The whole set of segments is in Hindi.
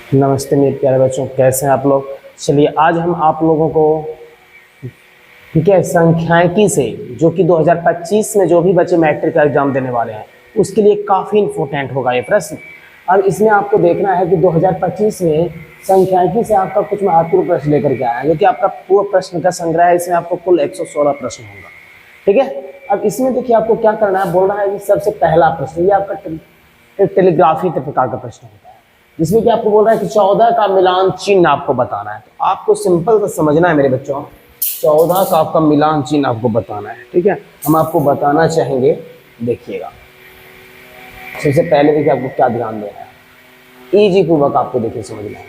नमस्ते मेरे प्यारे बच्चों, कैसे हैं आप लोग। चलिए आज हम आप लोगों को ठीक है संख्याकी से, जो कि 2025 में जो भी बच्चे मैट्रिक का एग्जाम देने वाले हैं उसके लिए काफ़ी इंपॉर्टेंट होगा ये प्रश्न। अब इसमें आपको देखना है कि 2025 में संख्याकी से आपका कुछ महत्वपूर्ण प्रश्न लेकर के आया है, जो कि आपका पूरा प्रश्न का संग्रह है। इसमें आपको कुल 116 प्रश्न होगा। ठीक है, अब इसमें देखिए आपको क्या करना है। बोल रहा है कि सबसे पहला प्रश्न ये आपका टेलीग्राफी प्रकार का प्रश्न होता है, जिसमें कि आपको बोल रहा है कि 14 का मिलान चिन्ह आपको बताना है। तो आपको सिंपल से समझना है मेरे बच्चों, 14 का आपका मिलान चिन्ह आपको बताना है। ठीक है, हम आपको बताना चाहेंगे, देखिएगा। सबसे पहले देखिए आपको क्या ध्यान देना है, इजी पूर्वक आपको देखिए समझना है।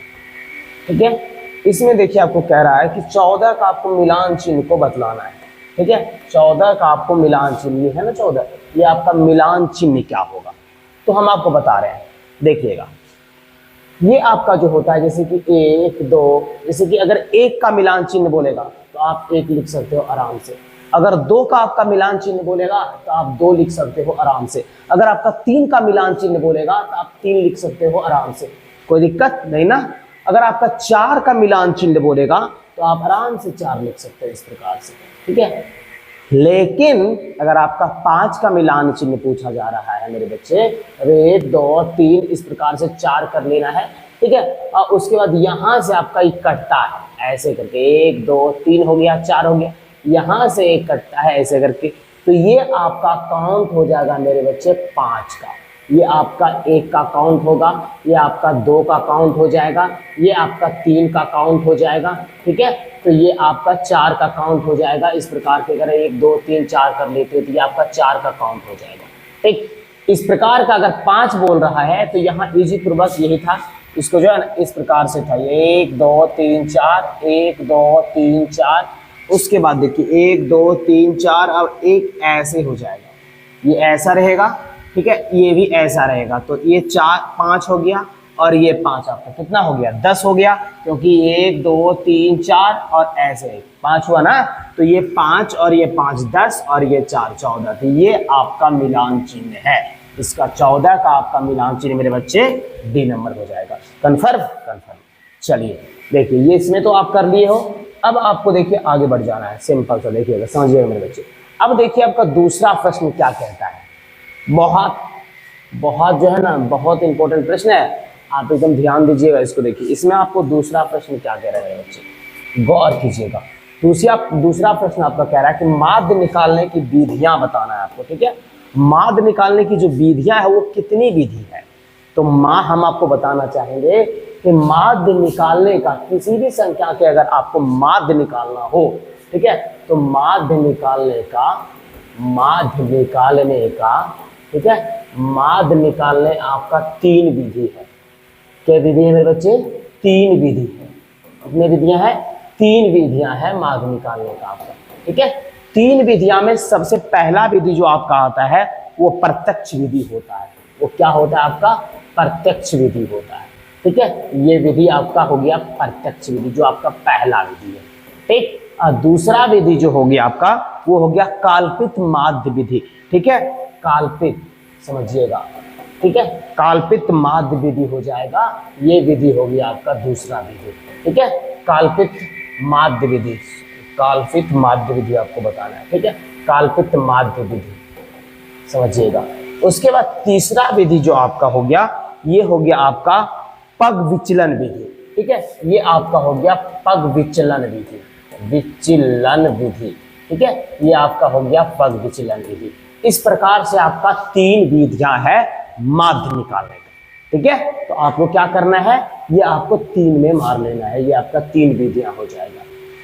ठीक है, इसमें देखिए आपको कह रहा है कि 14 का आपको मिलान चिन्ह को बतलाना है। ठीक है, 14 का आपको मिलान चिन्ह, ये है ना 14, ये आपका मिलान चिन्ह क्या होगा, तो हम आपको बता रहे हैं। देखिएगा, ये आपका जो होता है जैसे कि 1 2, जैसे कि अगर 1 का मिलान चिन्ह बोलेगा तो आप 1 लिख सकते हो आराम से। अगर 2 का आपका मिलान चिन्ह बोलेगा तो आप 2 लिख सकते हो आराम से। अगर आपका 3 का मिलान चिन्ह बोलेगा तो आप 3 लिख सकते हो आराम से, कोई दिक्कत नहीं ना। अगर आपका 4 का मिलान चिन्ह बोलेगा तो आप आराम से 4 लिख सकते हो इस प्रकार से। ठीक है, लेकिन अगर आपका 5 का मिलान चिन्ह पूछा जा रहा है मेरे बच्चे, अरे 1 2 3 इस प्रकार से 4 कर लेना है। ठीक है, और उसके बाद यहां से आपका एक कटता है ऐसे करके, 1 2 3 हो गया, 4 हो गया, यहां से एक कटता है ऐसे करके, तो ये आपका काउंट हो जाएगा मेरे बच्चे 5 का। ये आपका 1 का काउंट होगा, ये आपका 2 का काउंट हो जाएगा, ये आपका 3 का काउंट हो जाएगा। ठीक है, तो ये आपका 4 का काउंट हो जाएगा। इस प्रकार के अगर 1 2 3 4 कर लेते हो तो ये आपका 4 का काउंट हो जाएगा। ठीक, इस प्रकार का अगर 5 बोल रहा है तो यहाँ इजी पूर्वक यही था, इसको जो है ना इस प्रकार से था, 1 2 3 4, 1 2 3 4, उसके बाद देखिए 1 2 3 4, अब एक ऐसे हो जाएगा, ये ऐसा रहेगा। ठीक है, ये भी ऐसा रहेगा, तो ये 4 5 हो गया और ये 5 आपका कितना हो गया, 10 हो गया, क्योंकि 1 2 3 4 और ऐसे 5 हुआ ना, तो ये 5 और ये 5 10 और ये 4 14, तो ये आपका मिलान चिन्ह है। इसका 14 का आपका मिलान चिन्ह मेरे बच्चे डी नंबर हो जाएगा। Confirm confirm. चलिए देखिए, ये इसमें तो आप कर लिए हो। अब आपको देखिए आगे बढ़ जाना है, सिंपल सा देखिएगा, समझिएगा मेरे बच्चे। अब देखिए आपका दूसरा प्रश्न क्या कहता है, बहुत बहुत जो है ना बहुत इंपॉर्टेंट प्रश्न है, आप एकदम ध्यान दीजिएगा इसको। देखिए इसमें आपको दूसरा प्रश्न क्या कह रहे हैं बच्चे, गौर कीजिएगा। दूसरा प्रश्न आपका कह रहा है कि माध्य निकालने की विधियां बताना है आपको। ठीक है, माध्य निकालने की जो विधियां है वो कितनी विधि है, तो हम आपको बताना चाहेंगे कि माध्य निकालने का, किसी भी संख्या के अगर आपको माध्य निकालना हो, ठीक है, तो माध्य निकालने का ठीक है, माध्य निकालने आपका 3 विधि है। क्या विधि है मेरे बच्चे, 3 विधि है। कितनी विधियां हैं, 3 विधियां हैं माध्य निकालने का आपका। ठीक है, 3 विधियां में सबसे पहला विधि जो आपका आता है वो प्रत्यक्ष विधि होता है। वो क्या होता है आपका, प्रत्यक्ष विधि होता है। ठीक है, ये विधि आपका हो गया प्रत्यक्ष विधि, जो आपका पहला विधि है। ठीक, और दूसरा विधि जो हो गया आपका वो हो गया काल्पित माध्य विधि। ठीक है, काल्पित समझिएगा। ठीक है, काल्पित माध्य विधि हो जाएगा, ये विधि होगी आपका दूसरा विधि। ठीक है, काल्पित माध्य विधि, काल्पित माध्य विधि आपको बताना है। ठीक है, काल्पित माध्य विधि समझिएगा। उसके बाद तीसरा विधि जो आपका हो गया, ये हो गया आपका पग विचलन विधि। ठीक है, ये आपका हो गया पग विचलन विधि, विचलन विधि। ठीक है, ये आपका हो गया पग विचलन विधि। इस प्रकार से आपका 3 विधियां है माध्य निकालने का। ठीक है, तो आपको क्या करना है, ये आपको 3 में मार लेना है, ये आपका 3 विधियां हो जाएगा।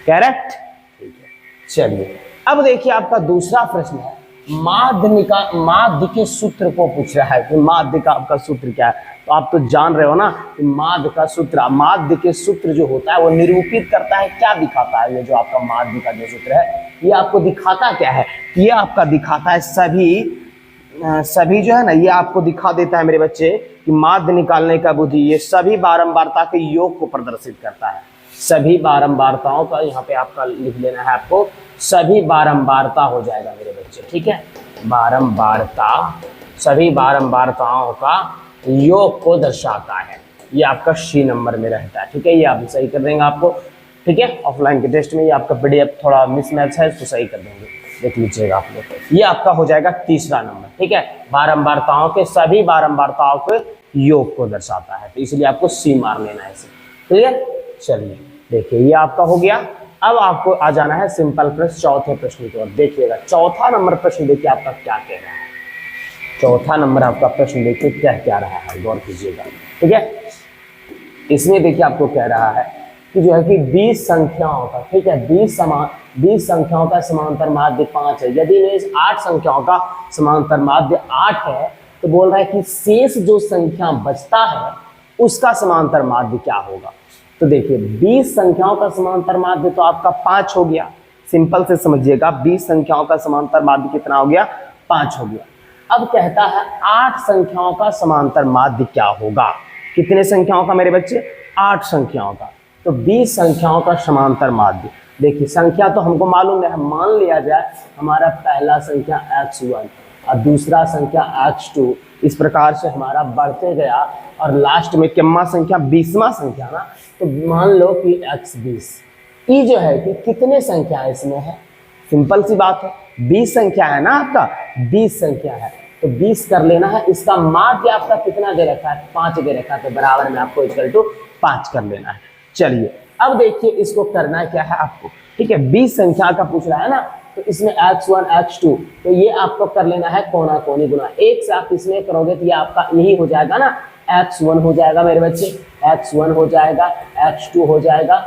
करेक्ट, ठीक है। चलिए अब देखिए आपका दूसरा प्रश्न है, माध्य के सूत्र को पूछ रहा है कि माध्य का आपका सूत्र क्या है। तो आप तो जान रहे हो ना कि माध्य के सूत्र जो होता है वो निरूपित करता है, क्या दिखाता है। ये जो आपका माध्य का जो सूत्र है ये आपको दिखाता क्या है, ये आपका दिखाता है सभी जो है ना, ये आपको दिखा देता है मेरे बच्चे कि माध्य निकालने का विधि ये सभी बारंबारता के योग को प्रदर्शित करता है। सभी बारंबारताओं का यहाँ पे आपका लिख लेना है, आपको सभी बारंबारता हो जाएगा मेरे बच्चे। ठीक है, बारंबारता सभी बारंबारताओं का योग को दर्शाता है। ये आपका सी नंबर में रहता है। ठीक है, ये आप सही कर देंगे आपको। ठीक है, ऑफलाइन के टेस्ट में ये आपका पीडीएफ थोड़ा मिसमैच है, इसको सही कर देंगे, देख लीजिएगा आप लोग। ये आपका हो जाएगा तीसरा नंबर। ठीक है, बारंबारताओं के सभी बारंबारताओं के योग को दर्शाता है, तो इसलिए आपको सी मार लेना है इसे। क्लियर, चलिए देखिए ये आपका हो गया। अब आपको आ जाना है सिंपल प्रश्न चौथे प्रश्न की ओर। देखिएगा चौथा नंबर प्रश्न देखिए आपका क्या कह रहा है। चौथा नंबर आपका प्रश्न देखिए क्या रहा है, गौर कीजिएगा। ठीक है, इसमें देखिए आपको कह रहा है कि जो है कि 20 संख्याओं का, ठीक है, 20 संख्याओं का समांतर माध्य 5 है। यदि इस 8 संख्याओं का समांतर माध्य 8 है तो बोल रहा है कि शेष जो संख्या बचता है उसका समांतर माध्य क्या होगा। तो देखिए 20 संख्याओं का समांतर माध्य तो आपका 5 हो गया। सिंपल से समझिएगा, 20 संख्याओं का समांतर माध्य कितना हो गया, 5 हो गया। अब कहता है 8 संख्याओं का समांतर माध्य क्या होगा। कितने संख्याओं का मेरे बच्चे, 8 संख्याओं का। तो 20 संख्याओं का समांतर माध्य, देखिए संख्या तो हमको मालूम है, मान लिया जाए हमारा पहला संख्या x1 और दूसरा संख्या x2, इस प्रकार से हमारा बढ़ते गया और लास्ट में कितना संख्या, 20वां संख्या ना, तो मान लो कि x20। ये जो है कि कितने संख्या इसमें है, सिंपल सी बात है, 20 संख्या है ना आपका, 20 संख्या है तो 20 कर लेना है। इसका माध्य आपका कितना दे रखा है, 5 दे रखा है, तो बराबर में आपको इक्वल टू 5 कर लेना है। चलिए अब देखिए इसको करना क्या है आपको। ठीक है, 20 संख्या का पूछ रहा है ना, तो इसमें x1 x2, तो ये आपको कर लेना है कोना कोनी गुना। एक से आप इसमें करोगे तो ये आपका यही हो जाएगा ना, x1 हो जाएगा मेरे बच्चे, x1 हो जाएगा, x2 हो जाएगा,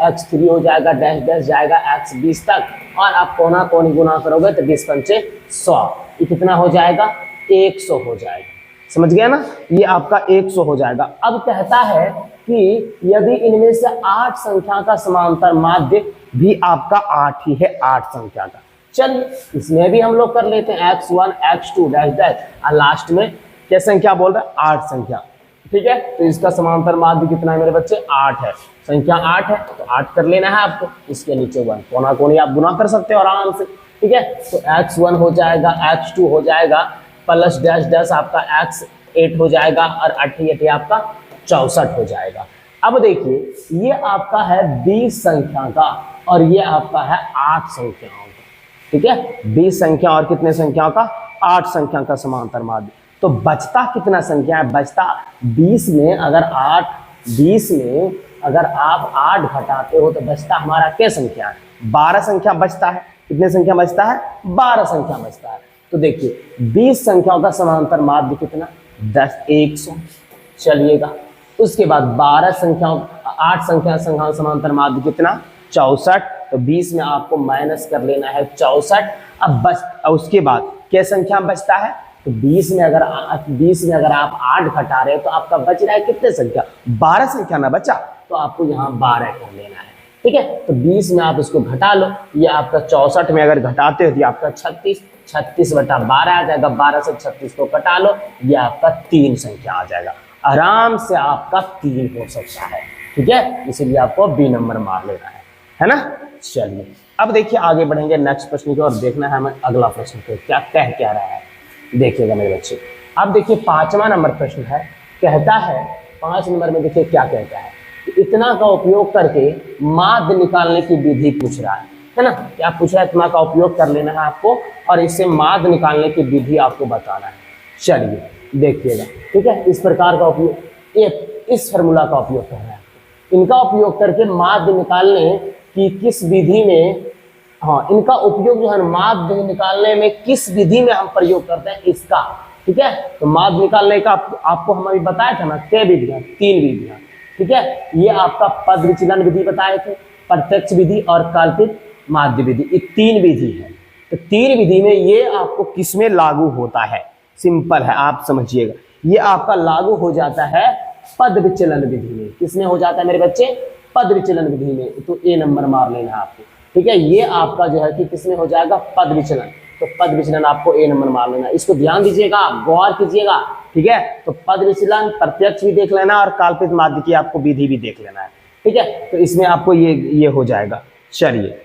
x3 हो जाएगा, डैश डैश जाएगा x20 तक, और आप कोना कोनी गुना करोगे तो 20 पंचे 100, ये कितना हो जाएगा, 100 हो जाएगा। समझ गया ना, ये आपका 100 हो जाएगा। अब कहता है कि यदि इनमें से 8 संख्या का समांतर माध्य भी आपका 8 ही है, 8 संख्या का। चलिए इसमें भी हम लोग कर लेते हैं, x1 x2 डैश डैश, और लास्ट में क्या संख्या बोल रहा है, 8 संख्या। ठीक है, तो इसका समांतर माध्य कितना है मेरे बच्चे, 8 है। संख्या 8 है तो 8 कर लेना है आपको, इसके नीचे 1, कोना कोनी आप गुना कर सकते हो आराम से। ठीक है, तो x1 हो जाएगा, x2 हो जाएगा, प्लस डैश डैश आपका x8 हो जाएगा, और 8 आपका 64 हो जाएगा। अब देखिए ये आपका है 20 संख्या का और ये आपका है 8 संख्याओं का। ठीक है, 20 संख्या और कितने संख्याओं का, 8 संख्या का समांतर माध्य। तो बचता कितना संख्या है, बचता 20 में अगर आप 8 घटाते हो तो बचता हमारा क्या संख्या है, 12 संख्या बचता है। कितने संख्या बचता है, 12 संख्या बचता है। तो देखिए 20 संख्याओं का समांतर माध्य कितना, 100। चलिएगा उसके बाद 8 संख्या समांतर माध्य कितना, 64। तो 20 में आपको माइनस कर लेना है 64। अब बस उसके बाद क्या संख्या बचता है, तो 20 में अगर आप 8 घटा रहे हो तो आपका बच रहा है कितने संख्या, 12 संख्या ना बचा, तो आपको यहाँ 12 कर लेना है। ठीक है, तो 20 में आप इसको घटा लो, ये आपका 64 में अगर घटाते हो तो आपका 36 बटा 12 आ जाएगा, 12 से 36 को कटा लो, ये आपका 3 संख्या आ जाएगा। आराम से आपका 3 हो सकता है। ठीक है, इसीलिए आपको बी नंबर मार लेना है ना। चलिए अब देखिए आगे बढ़ेंगे नेक्स्ट प्रश्न की और देखना है हमें अगला प्रश्न को क्या रहा है। देखिएगा मेरे बच्चे, अब देखिए 5वां नंबर प्रश्न है, कहता है 5 नंबर में देखिए क्या कहता है, इतना का उपयोग करके माध्य निकालने की विधि पूछ रहा है ना। क्या पूछ रहा है, इतना का उपयोग कर लेना है आपको और इससे माध्य निकालने की विधि आपको बताना है। चलिए देखिएगा, ठीक है, इस प्रकार का उपयोग, इस फार्मूला का उपयोग कर रहा है, इनका उपयोग करके माध्य निकालने की किस विधि में, हाँ इनका उपयोग जो है माध्य निकालने में किस विधि में हम प्रयोग करते हैं इसका। ठीक है, तो माध्य निकालने का आपको हम अभी बताया था ना, 3 विधियां। ठीक है, ये आपका पद विचलन विधि बताए थे, प्रत्यक्ष विधि और कल्पित माध्य विधि, ये 3 विधि है। तो 3 विधि में ये आपको किसमें लागू होता है, सिंपल है आप समझिएगा, ये आपका लागू हो जाता है पद विचलन विधि में। किसमें हो जाता है मेरे बच्चे, पद विचलन विधि में। तो ए नंबर मार लेना है आपको। ठीक है, ये आपका जो है कि किसमें हो जाएगा, पद विचलन। तो पद विचलन आपको ए नंबर मार लेना, इसको ध्यान दीजिएगा, गौर कीजिएगा। ठीक है, तो पद विचलन प्रत्यक्ष भी देख लेना और कल्पित माध्य की आपको विधि भी देख लेना है। ठीक है, तो इसमें आपको ये हो जाएगा। चलिए,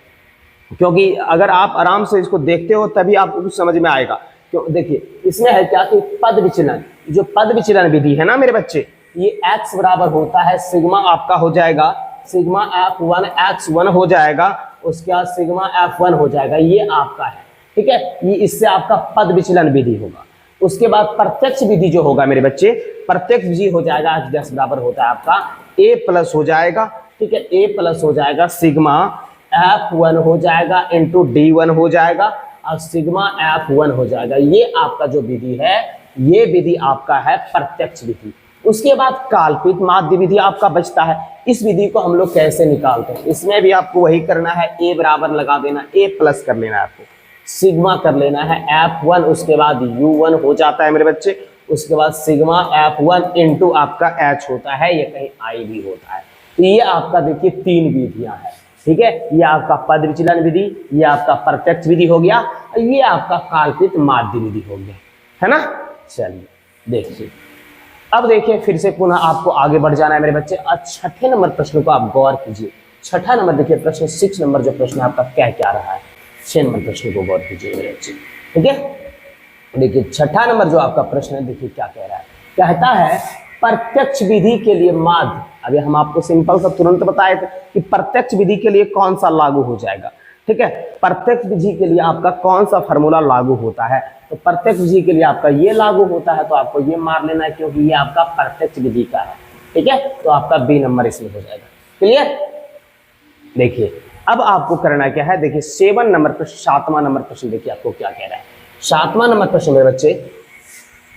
क्योंकि अगर आप आराम से इसको देखते हो तभी आपको कुछ समझ में आएगा। क्यों, देखिए इसमें है क्या कि पद विचलन, जो पद विचलन विधि है ना मेरे बच्चे, ये x बराबर होता है सिग्मा आपका हो जाएगा सिग्मा F1 x1 हो जाएगा, उसके बाद सिग्मा F1 हो जाएगा, ये आपका है। ठीक है, ये इससे आपका पद विचलन विधि होगा। उसके बाद प्रत्यक्ष विधि जो होगा मेरे बच्चे, प्रत्यक्ष विधि हो जाएगा h डैश बराबर होता है आपका a प्लस हो जाएगा। ठीक है, a प्लस हो जाएगा सिग्मा F1 हो जाएगा इंटू D1 हो जाएगा और सिग्मा F1 हो जाएगा। ये आपका जो विधि है, ये विधि आपका है प्रत्यक्ष विधि। उसके बाद काल्पनिक माध्य विधि आपका बचता है। इस विधि को हम लोग कैसे निकालते हैं, इसमें भी आपको वही करना है, a बराबर लगा देना, a प्लस कर लेना है आपको, सिग्मा कर लेना है F1, उसके बाद U1 हो जाता है मेरे बच्चे, उसके बाद सिग्मा F1 इंटू आपका H होता है, ये कहीं I भी होता है। तो ये आपका देखिए 3 विधियां हैं। ठीक है, ये आपका पद विचलन विधि, ये आपका प्रत्यक्ष विधि हो गया, ये आपका काल्पनिक माध्य विधि हो गया, है ना। चलिए देखिए, अब देखिए फिर से पुनः आपको आगे बढ़ जाना है मेरे बच्चे। आज छठे नंबर प्रश्न को आप गौर कीजिए। छठा नंबर देखिए प्रश्न 6 नंबर जो प्रश्न आपका क्या रहा है, 6 नंबर प्रश्न को गौर कीजिए मेरे बच्चे। ठीक है, देखिए छठा नंबर जो आपका प्रश्न है, देखिए क्या कह रहा है, कहता है प्रत्यक्ष विधि के लिए माध्य। अभी हम आपको सिंपल सा तुरंत बताए थे कि प्रत्यक्ष विधि के लिए कौन सा लागू हो जाएगा। ठीक है, प्रत्यक्ष विधि के लिए आपका कौन सा फार्मूला लागू होता है, तो प्रत्यक्ष विधि के लिए आपका ये लागू होता है, तो आपको ये मार लेना है क्योंकि ये आपका प्रत्यक्ष विधि का है। ठीक है, तो आपका बी नंबर इसमें हो जाएगा। क्लियर। देखिए अब आपको करना क्या है, देखिए 7 नंबर पर 7वां नंबर प्रश्न देखिए आपको क्या कह रहा है। 7वां नंबर प्रश्न मेरे बच्चे,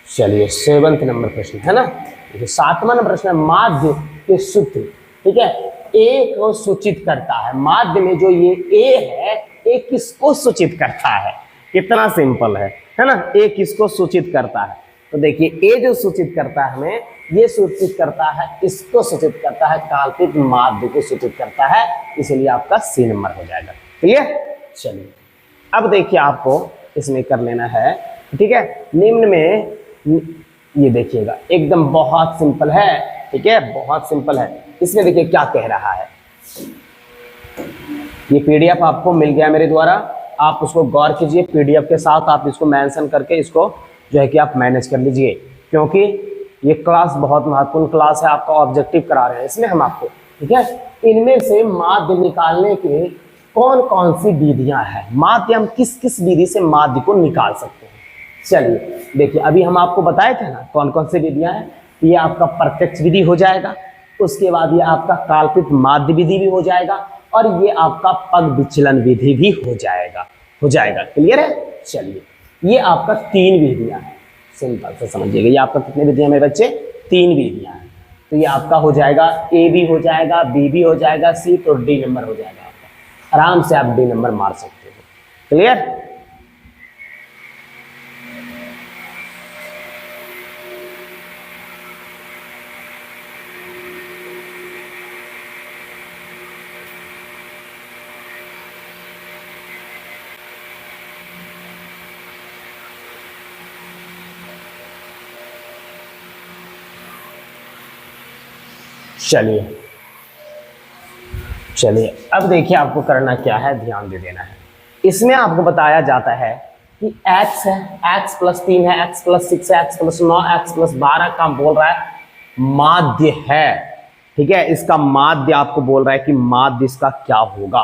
चलिए 7वां नंबर प्रश्न है ना। देखिए 7वां नंबर प्रश्न है माध्य के सूत्र। ठीक है, ए को सूचित करता है, माध्य में जो ये ए है, ए किसको सूचित करता है, कितना सिंपल है ना। ए किसको सूचित करता है, तो देखिए ए जो सूचित करता है हमें, ये सूचित करता है, इसको सूचित करता है, काल्पनिक माध्य को सूचित करता है, इसलिए आपका सी नंबर हो जाएगा। क्लियर। चलिए अब देखिए आपको इसमें कर लेना है। ठीक है, निम्न में ये देखिएगा एकदम बहुत सिंपल है। ठीक है, बहुत सिंपल है। इसमें देखिए क्या कह रहा है, ये पीडीएफ आपको मिल गया मेरे द्वारा, आप उसको गौर कीजिए। पीडीएफ के साथ आप इसको मेंशन करके इसको जो है कि आप मैनेज कर लीजिए, क्योंकि ये क्लास बहुत महत्वपूर्ण क्लास है, आपका ऑब्जेक्टिव करा रहे हैं इसमें हम आपको। ठीक है, इनमें से माध्य निकालने के कौन कौन सी विधियां हैं, माध्य हम किस किस विधि से माध्य को निकाल सकते हैं। चलिए देखिए, अभी हम आपको बताए थे ना कौन कौन सी विधियां हैं। ये आपका प्रत्यक्ष विधि हो जाएगा, उसके बाद ये आपका काल्पनिक माध्य विधि भी हो जाएगा, और ये आपका पद विचलन विधि भी हो जाएगा। क्लियर है। चलिए ये आपका 3 विधियां हैं, सिंपल से समझिएगा। ये आपका कितने विधियां मेरे बच्चे, 3 विधियां हैं। तो ये आपका हो जाएगा, ए भी हो जाएगा, बी भी हो जाएगा, सी, तो डी नंबर हो जाएगा आपका। आराम से आप डी नंबर मार सकते हो। क्लियर। चलिए अब देखिए आपको करना क्या है, ध्यान दे देना है। इसमें आपको बताया जाता है कि x है, x प्लस 3 है, x प्लस 6 है, x प्लस 9, x प्लस 12 का बोल रहा है माध्य है। ठीक है, इसका माध्य आपको बोल रहा है कि माध्य इसका क्या होगा।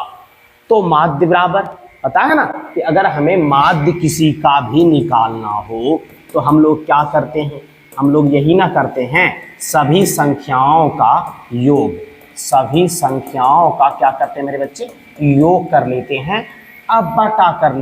तो माध्य बराबर पता है ना कि अगर हमें माध्य किसी का भी निकालना हो तो हम लोग क्या करते हैं, हम लोग यही ना करते हैं, सभी संख्याओं का योग, सभी संख्याओं का क्या करते हैं मेरे बच्चे, योग कर लेते हैं, अब बटा कर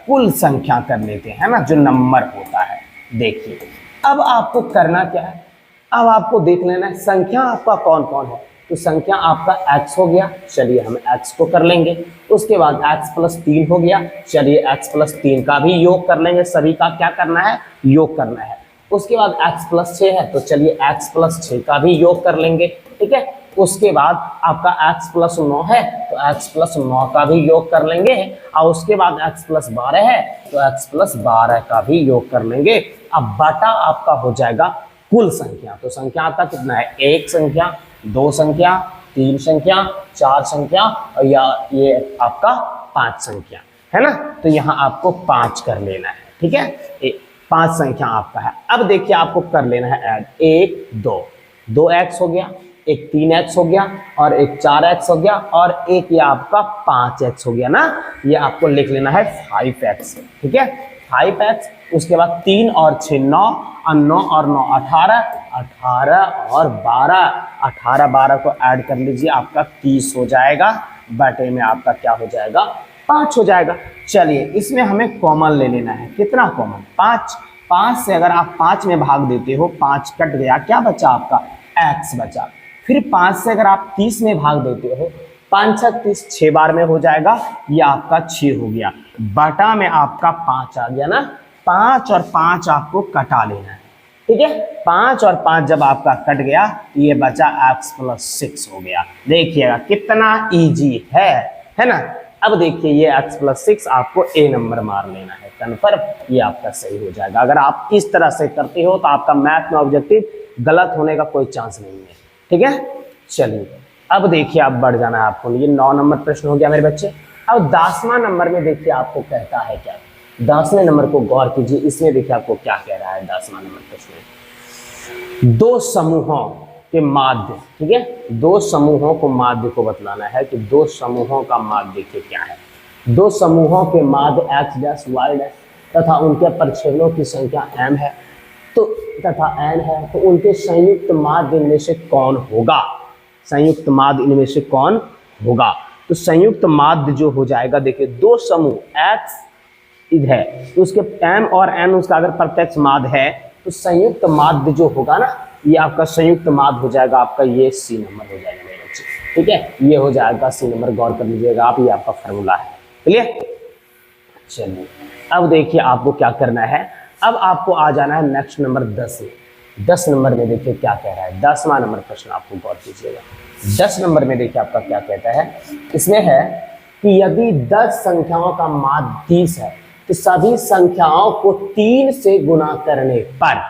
कुल संख्या कर लेते हैं ना, जो नंबर होता है। देखिए अब आपको करना क्या है, अब आपको देख लेना है संख्या आपका कौन कौन है। तो संख्या आपका x हो गया, चलिए हम x को कर लेंगे। उसके बाद x प्लस 3 हो गया, चलिए x प्लस 3 का भी योग कर लेंगे, सभी का क्या करना है, योग करना है। उसके बाद x प्लस 6 है, तो चलिए x प्लस 6 का भी योग कर लेंगे। ठीक है, उसके बाद आपका x प्लस 9 है, तो x प्लस 9 का भी योग कर लेंगे, और उसके बाद x प्लस 12 है, तो x प्लस 12 का भी योग कर लेंगे। अब बटा आपका हो जाएगा कुल संख्या। तो संख्या आपका कितना है, 1 संख्या, 2 संख्या, 3 संख्या, 4 संख्या, और या ये आपका 5 संख्या है ना। तो यहाँ आपको 5 कर लेना है। ठीक है, 5 संख्या आपका है। अब देखिए आपको कर लेना है ऐड 1 2, 2x हो गया, एक 3x हो गया और एक 4x हो गया और एक ये आपका 5x हो गया ना। ये आपको लिख लेना है 5x, ठीक है 5x। उसके बाद 3 और 6 9 और 9 और 9 18, 18 और 12, 18 12 को ऐड कर लीजिए, आपका 30 हो जाएगा, बटे में आपका क्या हो जाएगा 5 हो जाएगा। चलिए इसमें हमें कॉमन ले लेना है, कितना कॉमन 5। 5 से अगर आप 5 में भाग देते हो, 5 कट गया, क्या बचा आपका x बचा। फिर 5 से अगर आप 30 में भाग देते हो, 5 6 30, 6 बार में हो जाएगा, ये आपका 6 हो गया, बटा में आपका 5 आ गया ना। 5 और 5 आपको कटा लेना है, ठीक है 5 और 5 जब आपका कट गया, ये बचा x + 6 हो गया। देखिएगा कितना इजी है ना। अब देखिए ये x + 6 आपको A नंबर मार लेना है, कन्फर्म, ये आपका सही हो जाएगा। अगर आप इस तरह से करते हो तो आपका मैथ में ऑब्जेक्टिव गलत होने का कोई चांस नहीं है, ठीक है। चलिए अब देखिए आप बढ़ जाना है आपको, ये 9 नंबर प्रश्न हो गया मेरे बच्चे। अब 10वां नंबर में देखिए आपको कहता है क्या, 10वें नंबर को गौर कीजिए, इसमें देखिए आपको क्या कह रहा है 10वां नंबर प्रश्न में। 2 समूहों के माध्य, ठीक है 2 समूहों को माध्य को बतलाना है कि 2 समूहों का माध्य देखिए क्या है। 2 समूहों के माध्य x' y' तथा उनके परिच्छेदों की संख्या m है तो तथा n है, तो उनके संयुक्त माध्य इनमें से कौन होगा, संयुक्त माध्य इनमें से कौन होगा। तो संयुक्त माध्य जो हो जाएगा, देखिए 2 समूह x इधर है तो उसके m और n उसका अगर प्रत्यक्ष माध्य है, तो संयुक्त माध्य जो होगा ना, ये आपका संयुक्त माध्य हो जाएगा आपका ये C नंबर हो जाएगा मेरे बच्चे, ठीक है ये हो जाएगा C नंबर, गौर कर लीजिएगा आप, ये आपका फॉर्मूला है, क्लियर। चलिए अब देखिए आपको क्या करना है, अब आपको आ जाना है नेक्स्ट नंबर 10 में। 10 नंबर में देखिए क्या कह रहा है, 10वां नंबर प्रश्न आपको गौर कीजिएगा। 10 नंबर में देखिए आपका क्या कहता है, इसमें है कि यदि 10 संख्याओं का माध्य 30 है तो सभी संख्याओं को 3 से गुणा करने पर,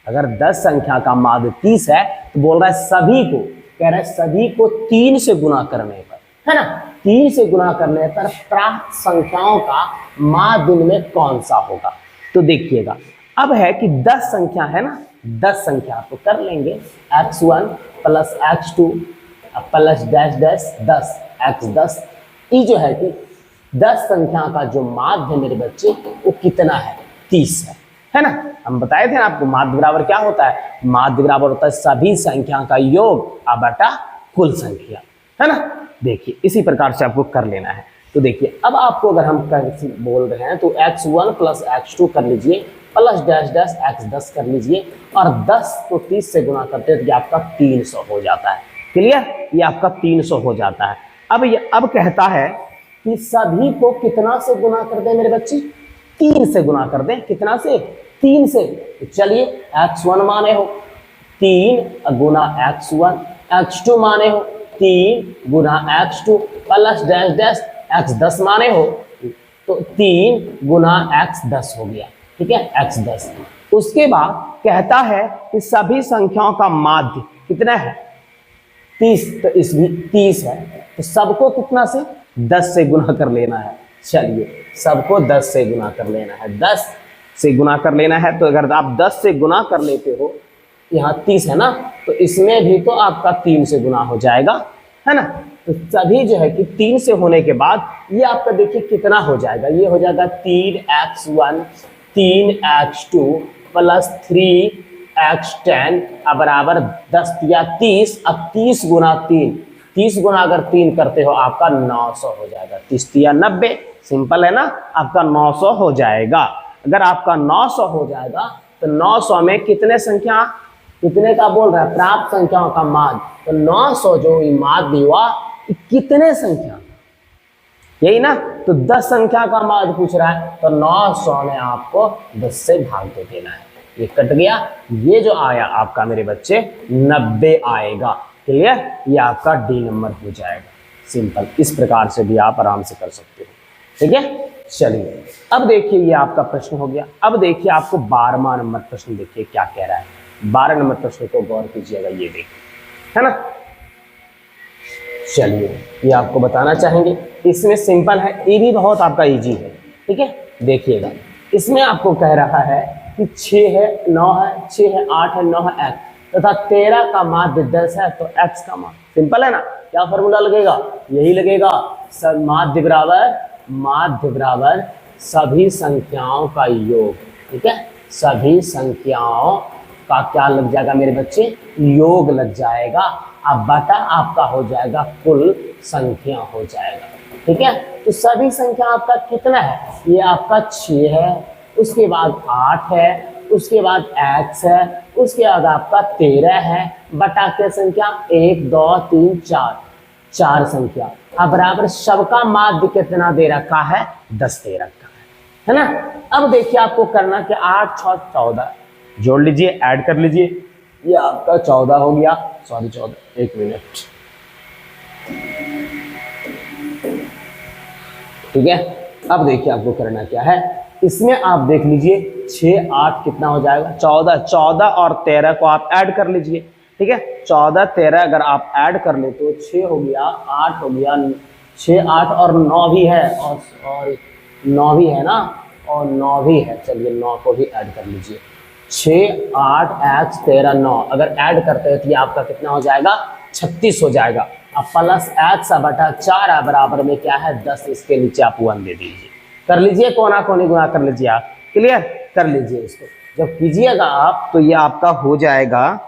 अगर 10 संख्या का माध्य 30 है तो बोल रहा है सभी को, कह रहा है सभी को 3 से गुणा करने पर, है ना 3 से गुणा करने पर प्राप्त संख्याओं का माध्य में कौन सा होगा। तो देखिएगा अब है कि 10 संख्या है ना, 10 संख्या तो कर लेंगे x1 + x2 + dash dash 10 x10। ये जो है कि 10 संख्या का जो माध्य मेरे बच्चे वो कितना है 30 है ना। हम बताए थे ना आपको माध्य बराबर क्या होता है, माध्य बराबर होता है सभी संख्या का योग बटा कुल संख्या, है ना। देखिए इसी प्रकार से आपको कर लेना है। तो देखिए अब आपको अगर हम बोल रहे हैं तो x1 + x2 कर लीजिए प्लस डैश डैश x10 कर लीजिए और 10 को 30 से गुणा करते हैं तो ये आपका 300 हो जाता है, क्लियर, ये आपका 300 हो जाता है। अब कहता है कि सभी को कितना से गुणा कर दें मेरे बच्चे, 3 से गुणा कर दें, कितना से 3 से। तो चलिए x1 माने हो 3 गुना x1, x2 माने हो 3 गुना x2 plus dash dash x10 माने हो तो 3 गुना x10 हो गया, ठीक है x10। उसके बाद कहता है कि सभी संख्याओं का माध्य कितना है 30, तो इस भी 30 है तो सबको कितना से 10 से गुना कर लेना है। चलिए सबको 10 से गुना कर लेना है, 10 से गुना कर लेना है। तो अगर आप 10 से गुना कर लेते हो, यहाँ 30 है ना, तो इसमें भी तो आपका 3 से गुना हो जाएगा, है ना। तो सभी जो है कि 3 से होने के बाद ये आपका देखिए कितना हो जाएगा, ये हो जाएगा 3x1 3x2 प्लस 3x10 बराबर 10 या 30। अब 30 गुना 3, 30 गुना अगर 3 करते हो आपका 900 हो जाएगा, 30 या 90, सिंपल है ना, आपका 900 हो जाएगा। अगर आपका 900 हो जाएगा तो 900 में कितने संख्या, कितने का बोल रहा है प्राप्त संख्याओं का माध्य, तो 900 जो माध्य हुआ कितने संख्या, यही ना। तो 10 संख्या का माध्य पूछ रहा है तो 900 में आपको 10 से भाग दे देना है, ये कट गया, ये जो आया आपका मेरे बच्चे 90 आएगा, क्लियर, ये आपका डी नंबर हो जाएगा। सिंपल, इस प्रकार से भी आप आराम से कर सकते हो, ठीक है। चलिए अब देखिए ये आपका प्रश्न हो गया। अब देखिए आपको 12वां नंबर प्रश्न देखिए क्या कह रहा है। 12 नंबर प्रश्न को गौर कीजिएगा, ये देखिए, है ना। चलिए ये आपको बताना चाहेंगे, इसमें सिंपल है, ये भी बहुत आपका इजी है, ठीक है। देखिएगा इसमें आपको कह रहा है कि 6 है 9 है 6 है 8 है 9 है तथा 13 का माध्य 10 है तो x का मान, सिंपल है ना। क्या फॉर्मूला लगेगा, यही लगेगा, माध्य बराबर सभी संख्याओं का योग, ठीक है, सभी संख्याओं का क्या लग जाएगा मेरे बच्चे, योग लग जाएगा। अब बटा आपका हो जाएगा कुल संख्या हो जाएगा, ठीक है। तो सभी संख्या आपका कितना है, ये आपका 6 है, उसके बाद 8 है, उसके बाद x है, उसके बाद आपका 13 है, बटा के संख्या 1 2 3 4, 4 संख्या। अब बराबर सबका माध्य कितना दे रखा है, 10 दे रखा है ना। अब देखिए आपको करना कि 8 6 14 जोड़ लीजिए, ऐड कर लीजिए, ये आपका 14 हो गया, सॉरी 14, एक मिनट, ठीक है। अब देखिए आपको करना क्या है, इसमें आप देख लीजिए 6 8 कितना हो जाएगा, 14, 14 और 13 को आप ऐड कर लीजिए, ठीक है। 14 13 अगर आप ऐड कर ले तो 6 हो गया, 8 हो गया, 6 8 और 9 भी है, और 9 भी है ना, और 9 भी है, चलिए 9 को भी ऐड कर लीजिए। 6 8 x 13 9 अगर ऐड करते हैं तो ये आपका कितना हो जाएगा, 36 हो जाएगा। अब प्लस x बटा 4 बराबर में क्या है, 10, इसके नीचे आप 1 दे दीजिए, कर लीजिए, कोना कोनी गुणा कर लीजिए, आप क्लियर कर लीजिए इसको। जब कीजिएगा आप तो ये आपका हो जाएगा,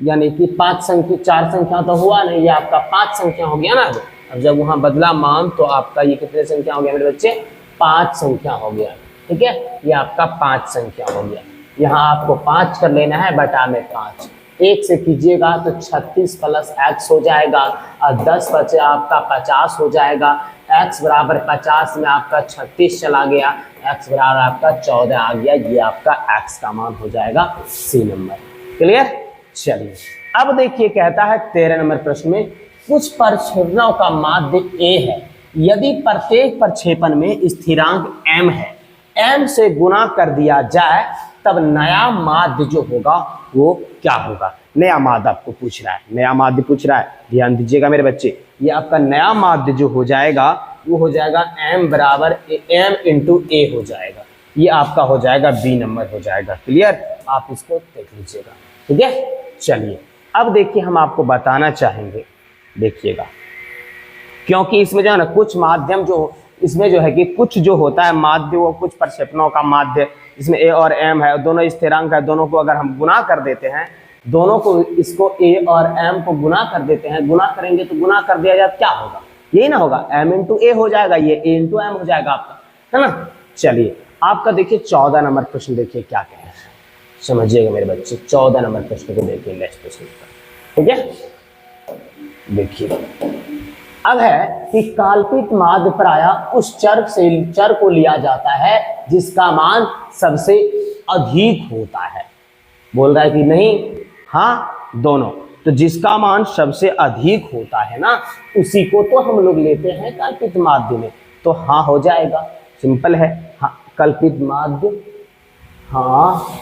यानी कि 5 संख्या, 4 संख्या तो हुआ नहीं, ये आपका 5 संख्या हो गया ना। अब जब वहां बदला मान तो आपका ये कितने संख्या हो गया मेरे बच्चे, 5 संख्या हो गया, ठीक है, ये आपका 5 संख्या हो गया। यहाँ आपको 5 कर लेना है, बटा में 5, 1 से कीजिएगा तो 36 प्लस x हो जाएगा, और 10 बचे आपका 50 हो जाएगा, x बराबर 50 में आपका 36 चला गया, x बराबर आपका 14 आ गया, ये आपका x का मान हो जाएगा सी नंबर, क्लियर। चलिए अब देखिए कहता है 13 नंबर प्रश्न में, कुछ प्रक्षेपणों का माध्य a है, यदि प्रत्येक प्रक्षेपण में स्थिरांक m है, m से गुणा कर दिया जाए तब नया माध्य जो होगा वो क्या होगा। नया माध्य आपको पूछ रहा है, नया माध्य पूछ रहा है, ध्यान दीजिएगा मेरे बच्चे। ये आपका नया माध्य जो हो जाएगा वो हो जाएगा m बराबर m इंटू a हो जाएगा, ये आपका हो जाएगा b नंबर हो जाएगा, क्लियर। आप इसको देख लीजिएगा, ठीक है। चलिए अब देखिए हम आपको बताना चाहेंगे, देखिएगा, क्योंकि इसमें जो है ना कुछ माध्यम जो इसमें जो है कि कुछ जो होता है माध्य, वो कुछ प्रक्षेपणों का माध्य, इसमें a और m है, दोनों स्थिरांक है, दोनों को अगर हम गुणा कर देते हैं, दोनों को इसको a और m को गुणा कर देते हैं, गुणा करेंगे तो गुणा कर दिया जाए क्या होगा, यही ना होगा, m इंटू a हो जाएगा, ये a इंटू m हो जाएगा आपका, है ना। चलिए आपका देखिए 14 नंबर प्रश्न देखिए क्या कह रहे हैं, समझिएगा मेरे बच्चे। 14 नंबर प्रश्न को देखिए, नेक्स्ट प्रश्न, ठीक है। देखिए अब है कि कल्पित माध्य प्रायः उस चर को लिया जाता है जिसका मान सबसे अधिक होता है, बोल रहा है कि नहीं, हाँ दोनों, तो जिसका मान सबसे अधिक होता है ना उसी को तो हम लोग लेते हैं कल्पित माध्य में, तो हाँ हो जाएगा, सिंपल है, हाँ कल्पित माध्य, हाँ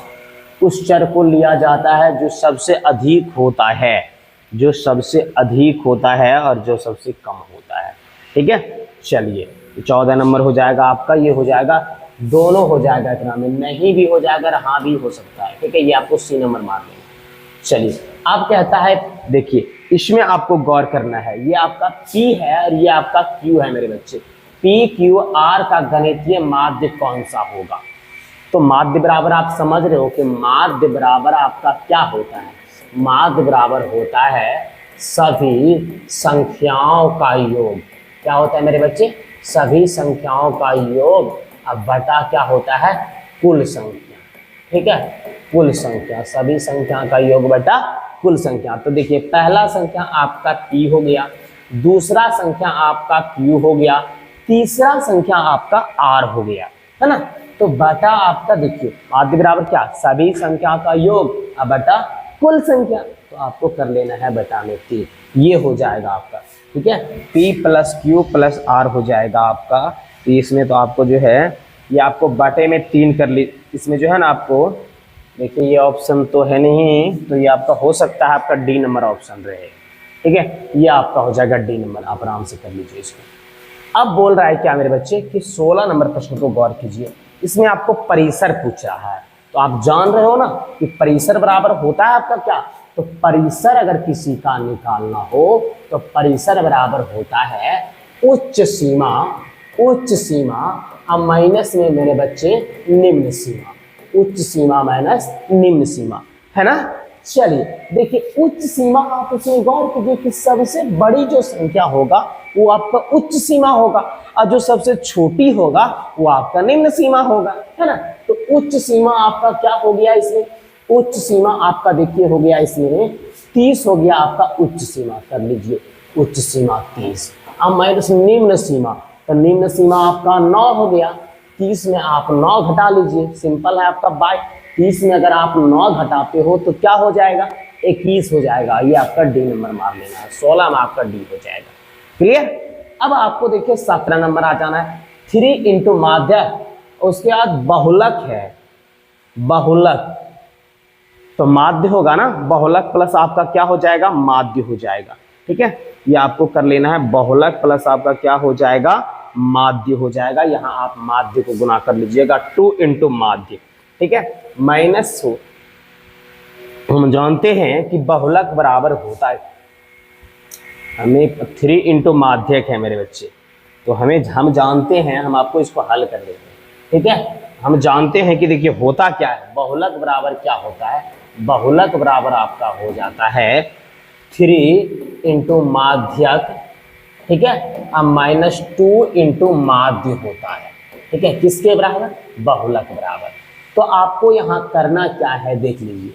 उस चर को लिया जाता है जो सबसे अधिक होता है, जो सबसे अधिक होता है और जो सबसे कम होता है, ठीक है। चलिए 14 नंबर हो जाएगा आपका, ये हो जाएगा, दोनों हो जाएगा, इतना में नहीं भी हो जाएगा, हाँ भी हो सकता है, ठीक है, ये आपको सी नंबर मार देंगे। चलिए अब कहता है, देखिए इसमें आपको गौर करना है, ये आपका P है और ये आपका Q है मेरे बच्चे, PQR का गणितीय माध्य कौन सा होगा। तो माध्य बराबर आप समझ रहे हो कि माध्य बराबर आपका क्या होता है, माध्य बराबर होता है सभी संख्याओं का योग, क्या होता है मेरे बच्चे, सभी संख्याओं का योग, अब बटा क्या होता है, कुल संख्या, ठीक है, कुल संख्या, सभी संख्या का योग बटा कुल संख्या। तो देखिए पहला संख्या आपका P हो गया, दूसरा संख्या आपका Q हो गया, तीसरा संख्या आपका R हो गया, है ना। तो बटा आपका देखिए माध्य बराबर क्या, सभी संख्या का योग, अब बटा कुल संख्या, तो आपको कर लेना है बटा में 3, ये हो जाएगा आपका, ठीक है। P plus Q plus R हो जाएगा आपका, तो इसमें तो आपको जो है ये आपको बटे में 3 कर ली, इसमें जो है ना आपको देखिए ये ऑप्शन तो है नहीं, तो ये आपका हो सकता है आपका डी नंबर ऑप्शन रहे, ठीक है, ये आपका हो जाएगा डी नंबर, आप आराम से कर लीजिए इसको। अब बोल रहा है क्या मेरे बच्चे कि 16 नंबर प्रश्न को गौर कीजिए, इसमें आपको परिसर पूछ रहा है, तो आप जान रहे हो ना कि परिसर बराबर होता है आपका क्या, तो तो परिसर अगर किसी का निकालना हो तो परिसर बराबर होता है उच्च सीमा, उच्च सीमा अब माइनस में मेरे बच्चे निम्न सीमा, उच्च सीमा माइनस निम्न सीमा, है ना। चलिए देखिए उच्च सीमा आप उसमें गौर कीजिए कि सबसे बड़ी जो संख्या होगा वो आपका उच्च सीमा होगा और जो सबसे छोटी होगा वो आपका निम्न सीमा होगा, है ना। तो उच्च सीमा आपका क्या हो गया इसमें, उच्च सीमा आपका देखिए हो गया इसमें 30 हो गया आपका उच्च सीमा, कर लीजिए उच्च सीमा 30। अब माइनस निम्न सीमा, तो निम्न सीमा आपका 9 हो गया, 30 में आप 9 घटा लीजिए, सिंपल है आपका बाय 30 में अगर आप 9 घटाते हो तो क्या हो जाएगा 21 हो जाएगा, ये आपका डी नंबर मार लेना है, 16 में आपका डी हो जाएगा। क्लियर। अब आपको देखिए 17 नंबर आ जाना है 3 इंटू माध्य, उसके बाद बहुलक है, बहुलक तो माध्य होगा ना, बहुलक प्लस आपका क्या हो जाएगा माध्य हो जाएगा, ठीक है। ये आपको कर लेना है, बहुलक प्लस आपका क्या हो जाएगा माध्य हो जाएगा, यहाँ आप माध्य को गुना कर लीजिएगा 2 इंटू माध्य, ठीक है, माइनस हो। हम जानते हैं कि बहुलक बराबर होता है, हमें 3 इंटू माध्यक है मेरे बच्चे, तो हम जानते हैं, हम आपको इसको हल कर देंगे, ठीक है। हम जानते हैं कि देखिए होता क्या है, बहुलक बराबर क्या होता है, बहुलक बराबर आपका हो जाता है 3 इंटू माध्यक, ठीक है, अब माइनस 2 इंटू माध्य होता है, ठीक है, किसके बराबर बहुलक बराबर। तो आपको यहाँ करना क्या है देख लीजिए,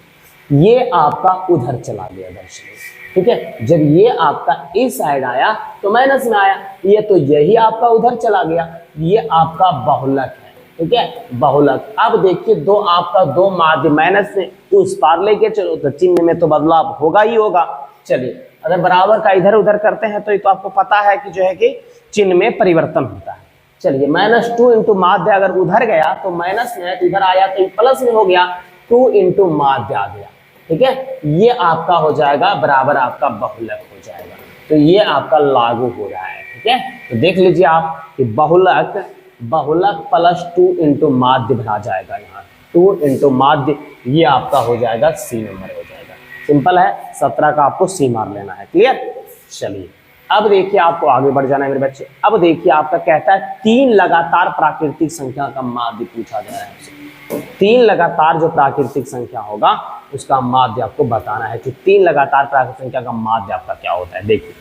ये आपका उधर चला गया दर्शक, ठीक है, जब ये आपका इस साइड आया तो माइनस में आया, ये तो यही आपका उधर चला गया, ये आपका बहुलक है, ठीक है, बहुलक। अब देखिए दो आपका दो माध्य माइनस से उस पार लेके चलो तो चिन्ह में तो बदलाव होगा ही होगा। चलिए अगर बराबर का इधर उधर करते हैं तो ये तो आपको पता है कि जो है कि चिन्ह में परिवर्तन होता है। चलिए -2 इंटू माध्य अगर उधर गया तो माइनस में, इधर आया तो प्लस में हो गया, 2 इंटू माध्य आ गया, ठीक है, ये आपका हो जाएगा बराबर आपका बहुलक हो जाएगा, तो ये आपका लागू हो रहा है, ठीक है। तो देख लीजिए आप कि बहुलक प्लस 2 इंटू माध्य भरा जाएगा, यहाँ 2 इंटू माध्य, ये आपका हो जाएगा सी नंबर हो जाएगा, सिंपल है, 17 का आपको सी मार लेना है। क्लियर। चलिए अब देखिए आपको आगे बढ़ जाना है मेरे बच्चे। अब देखिए आपका कहता है 3 लगातार प्राकृतिक संख्या का माध्य पूछा जा रहा है। 3 लगातार जो प्राकृतिक संख्या होगा उसका माध्य आपको बताना है कि 3 लगातार प्राकृतिक संख्या का माध्य आपका क्या होता है। देखिए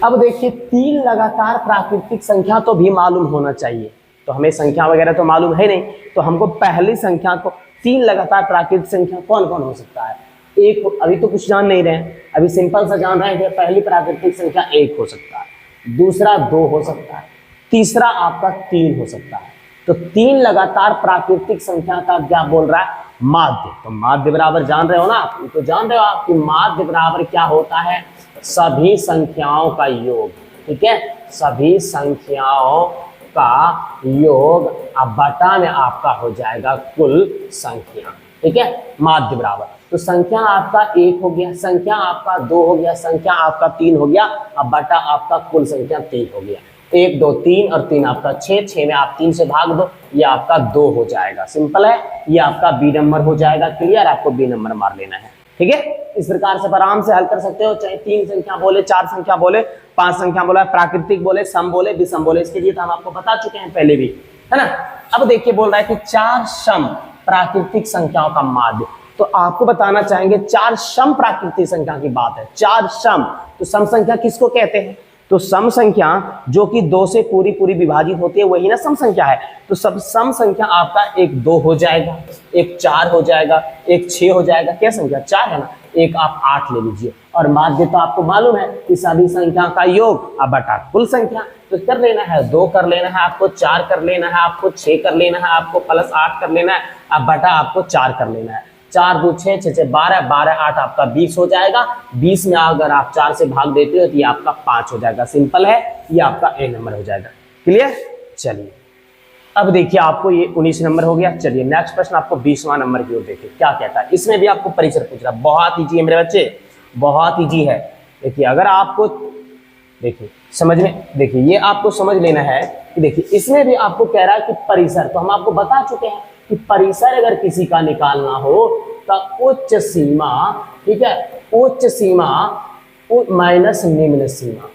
अब देखिए 3 लगातार प्राकृतिक संख्या तो भी मालूम होना चाहिए, तो हमें संख्या वगैरह तो मालूम है नहीं, तो हमको पहली संख्या को 3 लगातार प्राकृतिक संख्या कौन कौन हो सकता है, एक, अभी तो कुछ जान नहीं रहे हैं, अभी सिंपल सा जान रहे हैं कि पहली प्राकृतिक संख्या 1 हो सकता है, दूसरा 2 हो सकता है, तीसरा आपका 3 हो सकता है। तो 3 लगातार प्राकृतिक संख्या का क्या बोल रहा है माध्य, तो माध्य बराबर जान रहे हो ना आप, तो जान रहे हो आप कि माध्य बराबर क्या होता है सभी संख्याओं का योग, ठीक है, सभी संख्याओं का योग अब बटा में आपका हो जाएगा कुल संख्या, ठीक है, माध्य बराबर। तो संख्या आपका 1 हो गया, संख्या आपका 2 हो गया, संख्या आपका 3 हो गया, अब बटा आपका कुल संख्या 3 हो गया, 1 2 3 और 3 आपका 6, 6 में आप 3 से भाग दो, ये आपका 2 हो जाएगा, सिंपल है, ये आपका बी नंबर हो जाएगा। क्लियर, आपको बी नंबर मार लेना है, ठीक है। इस प्रकार से आराम से हल कर सकते हो, चाहे 3 संख्या बोले, 4 संख्या बोले, 5 संख्या बोला, प्राकृतिक बोले, सम बोले, विषम बोले, इसके लिए तो हम आपको बता चुके हैं पहले भी, है ना। अब देखिए बोल रहा है कि 4 सम प्राकृतिक संख्याओं का माध्य, तो आपको बताना चाहेंगे 4 सम प्राकृतिक संख्या की बात है, 4 सम, तो सम संख्या किसको कहते हैं, तो सम संख्या जो कि 2 से पूरी विभाजित होती है वही ना सम संख्या है। तो सब सम संख्या आपका एक 2 हो जाएगा, एक 4 हो जाएगा, एक 6 हो जाएगा, क्या संख्या 4 है ना, एक आप 8 ले लीजिए, और माध्य तो आपको मालूम है कि सभी संख्या का योग अब बटा कुल संख्या, तो कर लेना है 2 कर लेना है आपको, 4 कर लेना है आपको, 6 कर लेना है आपको, प्लस 8 कर लेना है, अब बटा आपको 4 कर लेना है, 4 2 6 6 6 12, 12 8 आपका 20 हो जाएगा, 20 में अगर आप 4 से भाग देते हो तो ये आपका 5 हो जाएगा, सिंपल है, ये आपका ए नंबर हो जाएगा। क्लियर। चलिए अब देखिए आपको ये 19 नंबर हो गया। चलिए नेक्स्ट प्रश्न आपको 20वां नंबर की ओर देखिए क्या कहता है, इसमें भी आपको परिचय पूछ रहा है, बहुत ईजी है मेरे बच्चे, बहुत ईजी है। देखिए अगर आपको देखिए समझ में, देखिए ये आपको समझ लेना है कि देखिए इसमें भी आपको कह रहा है कि परिसर, तो हम आपको बता चुके हैं कि परिसर अगर किसी का निकालना हो का उच्च सीमा, ठीक है, उच्च सीमा माइनस निम्न सीमा,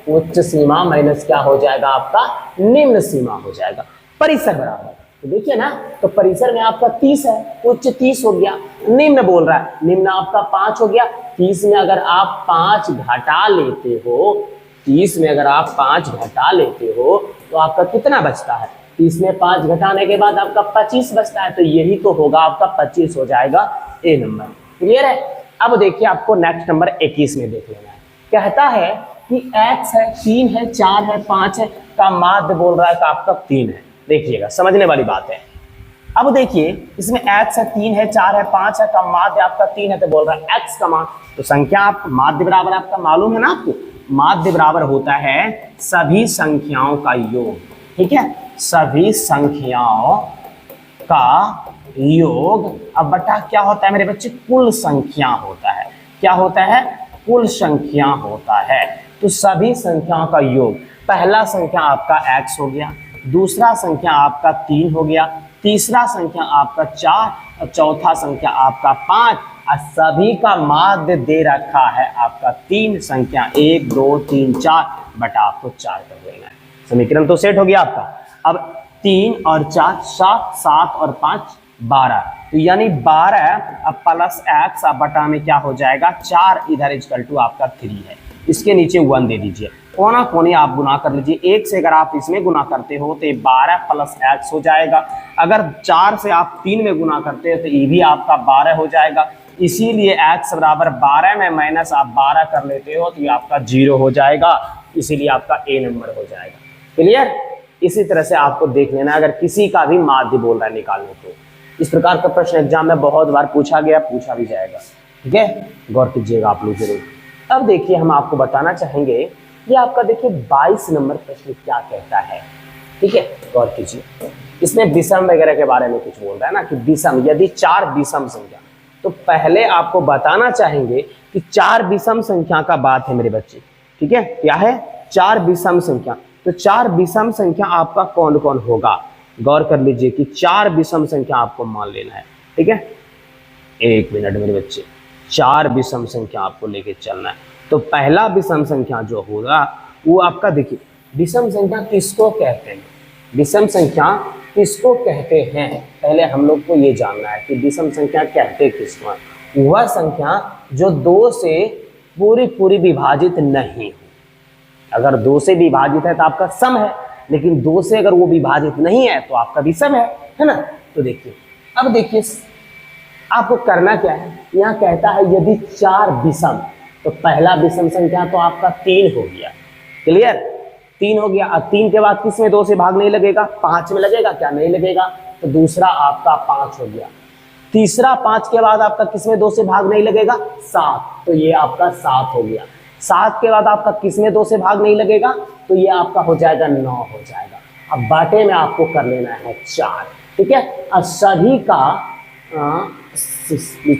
उच्च सीमा माइनस क्या हो जाएगा आपका निम्न सीमा हो जाएगा। परिसर बराबर, तो देखिए ना, तो परिसर में आपका 30 है, उच्च 30 हो गया, निम्न बोल रहा है, निम्न आपका 5 हो गया। 30 में अगर आप 5 घटा लेते हो, 30 में अगर आप 5 घटा लेते हो तो आपका कितना बचता है? 30 में 5 घटाने के बाद आपका 25 बचता है, तो यही तो होगा आपका 25 हो जाएगा ए नंबर। क्लियर है? अब देखिए आपको नेक्स्ट नंबर 21 में देख लेना है। कहता है कि x है, 3 है, 4 है, 5 है का माध्य बोल रहा है कि आपका 3 है। देखिएगा, समझने वाली बात है। अब देखिए इसमें x है, 3 है, 4 है, 5 है का माध्य आपका 3 है, तो बोल रहा है x का मान, तो संख्या आप माध्य बराबर आपका मालूम है ना आपको, माध्य बराबर होता है सभी संख्याओं का योग, ठीक है, सभी संख्याओं का योग। अब बटा क्या होता है मेरे बच्चे? कुल संख्या होता है। क्या होता है? कुल संख्या होता है। तो सभी संख्याओं का योग, पहला संख्या आपका x हो गया, दूसरा संख्या आपका 3 हो गया, तीसरा संख्या आपका 4 और चौथा संख्या आपका 5, और सभी का माध्य दे रखा है आपका 3, संख्या 1 2 3 4 बटा आपको 4 कर देना है। समीकरण तो सेट हो गया आपका। अब 3 और 4 7, 7 और 5 12, तो यानी 12 अब प्लस x अब बटा में क्या हो जाएगा 4, इधर इक्वल टू आपका 3 है, इसके नीचे 1 दे दीजिए, कोना कोने आप गुना कर लीजिए। 1 से अगर आप इसमें गुना करते हो तो 12 प्लस x हो जाएगा, अगर 4 से आप 3 में गुना करते हो तो ये भी आपका 12 हो जाएगा, इसीलिए x बराबर 12 में माइनस आप 12 कर लेते हो तो ये आपका 0 हो जाएगा, इसीलिए आपका ए नंबर हो जाएगा। क्लियर? इसी तरह से आपको देख लेना अगर किसी का भी माध्य बोल रहा है निकालने को। इस प्रकार का प्रश्न एग्जाम में बहुत बार पूछा गया, पूछा भी जाएगा, ठीक है, गौर कीजिएगा आप लोग जरूर। अब देखिए हम आपको बताना चाहेंगे, ये आपका देखिए 22 नंबर प्रश्न क्या कहता है, ठीक है, गौर कीजिए। इसमें विषम वगैरह के बारे में कुछ बोल रहा है ना कि विषम, यदि 4 विषम संख्या, तो पहले आपको बताना चाहेंगे कि 4 विषम संख्या का बात है मेरे बच्चे, ठीक है, क्या है 4 विषम संख्या। तो 4 विषम संख्या आपका कौन कौन होगा, गौर कर लीजिए कि 4 विषम संख्या आपको मान लेना है, ठीक है, 1 मिनट मेरे बच्चे, 4 विषम संख्या आपको लेके चलना है। तो पहला विषम संख्या जो होगा वो आपका देखिए, विषम संख्या किसको कहते हैं, विषम संख्या किसको कहते हैं, पहले हम लोग को ये जानना है कि विषम संख्या कहते किसको हैं। वह संख्या जो 2 से पूरी विभाजित नहीं हो, अगर 2 से विभाजित है तो आपका सम है, लेकिन 2 से अगर वो विभाजित नहीं है तो आपका विषम है ना। तो देखिए, अब देखिए आपको करना क्या है, यहाँ कहता है यदि 4 विषम, तो पहला विषम संख्या तो आपका 3 हो गया, क्लियर, 3 हो गया। अब 3 के बाद किस में 2 से भाग नहीं लगेगा, 5 में लगेगा, क्या नहीं लगेगा, तो दूसरा आपका 5 हो गया। तीसरा 5 के बाद आपका किस में 2 से भाग नहीं लगेगा, 7, तो ये आपका 7 हो गया। 7 के बाद आपका किस में 2 से भाग नहीं लगेगा, तो ये आपका हो जाएगा 9 हो जाएगा। अब बाटे में आपको कर लेना है 4, ठीक है। अब सभी का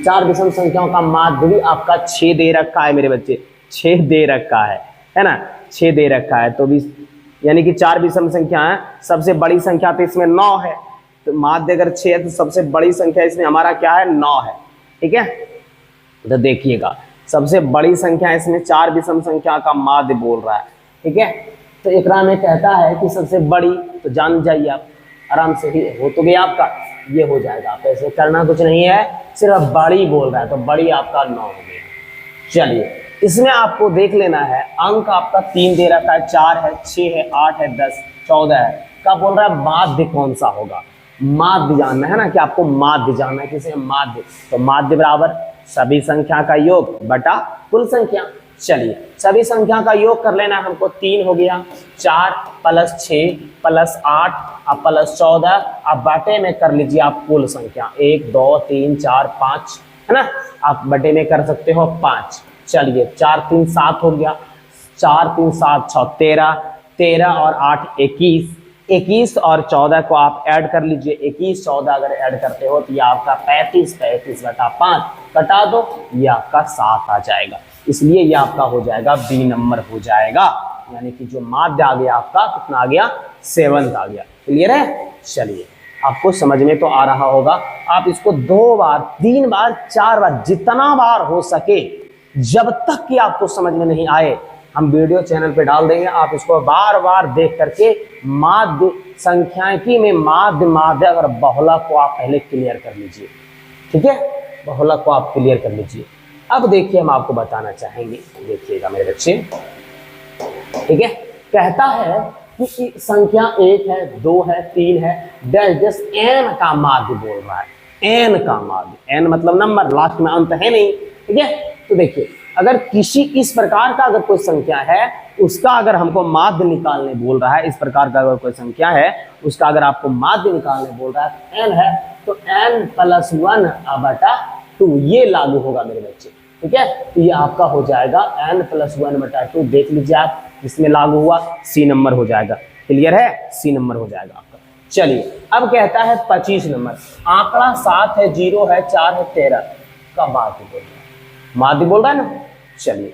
4 विषम संख्याओं का माध्य भी आपका 6 दे रखा है मेरे बच्चे, 6 दे रखा है ना, 6 दे रखा है। तो भी यानी कि 4 विषम संख्या है, सबसे बड़ी संख्या तो इसमें 9 है, तो माध्य अगर 6 है तो सबसे बड़ी संख्या इसमें हमारा क्या है 9 है, ठीक है। तो देखिएगा सबसे बड़ी संख्या इसमें 4 विषम संख्या का माध्य बोल रहा है, ठीक है। तो एकरा में कहता है कि सबसे बड़ी, तो जान जाइए आप आराम से, ही हो तो गया आपका, ये हो जाएगा, आप ऐसे करना कुछ नहीं है, सिर्फ बड़ी बोल रहा है, तो बड़ी आपका 9 हो गया। चलिए इसमें आपको देख लेना है, अंक आपका 3 दे रखा है, 4 है, 6 है, 8 है, 10 14 है, क्या बोल रहा है माध्य कौन सा होगा, माध्य जानना है ना, कि आपको माध्य जानना है, किसे माध्य, तो माध्य बराबर सभी संख्या का योग बटा कुल संख्या। चलिए सभी संख्या का योग कर लेना है हमको, 3 हो गया, 4 प्लस 6 प्लस 8 अब प्लस 14, अब बटे में कर लीजिए आप कुल संख्या, 1 2 3 4 5 है ना, आप बटे में कर सकते हो 5। चलिए 4 3 7 हो गया, 4 3 7 6 13, 13 और 8 21, 21 और 14 को आप ऐड कर लीजिए, 21 14 अगर ऐड करते हो तो ये आपका 35, 35 बटा 5 कटा दो, ये आपका 7 आ जाएगा, इसलिए ये आपका हो जाएगा बी नंबर हो जाएगा, यानी कि जो माध्य आ गया आपका कितना आ गया 7 आ गया। क्लियर है? चलिए आपको समझ में तो आ रहा होगा। आप इसको 2 बार 3 बार 4 बार जितना बार हो सके, जब तक कि आपको समझ में नहीं आए, हम वीडियो चैनल पे डाल देंगे। आप इसको बार बार देख करके माध्य संख्यांकी में माध्य माध्य और बहुला को आप पहले क्लियर कर लीजिए। ठीक है, बहुला को आप क्लियर कर लीजिए। अब देखिए हम आपको बताना चाहेंगे, देखिएगा मेरे बच्चे। ठीक है, कहता है कि संख्या 1 है, 2 है, 3 है, जस्ट n का माध्य बोल रहा है। n का माध्य, n मतलब नंबर, लास्ट में अंत है नहीं। ठीक है, तो देखिए अगर किसी इस प्रकार का अगर कोई संख्या है, उसका अगर हमको माध्य निकालने बोल रहा है, इस प्रकार का अगर कोई संख्या है, उसका अगर आपको माध्य निकालने बोल रहा है, n है, तो n + 1/2 ये लागू होगा मेरे बच्चे। ठीक है, तो ये आपका हो जाएगा n + 1/2। देख लीजिए आप, इसमें लागू हुआ, सी नंबर हो जाएगा। क्लियर है, सी नंबर हो जाएगा आपका। चलिए अब कहता है 25 नंबर, आंकड़ा 7 है, 0 है, 4 है, 13 का माध्य बोल रहा है। माध्य बोल रहा है ना। चलिए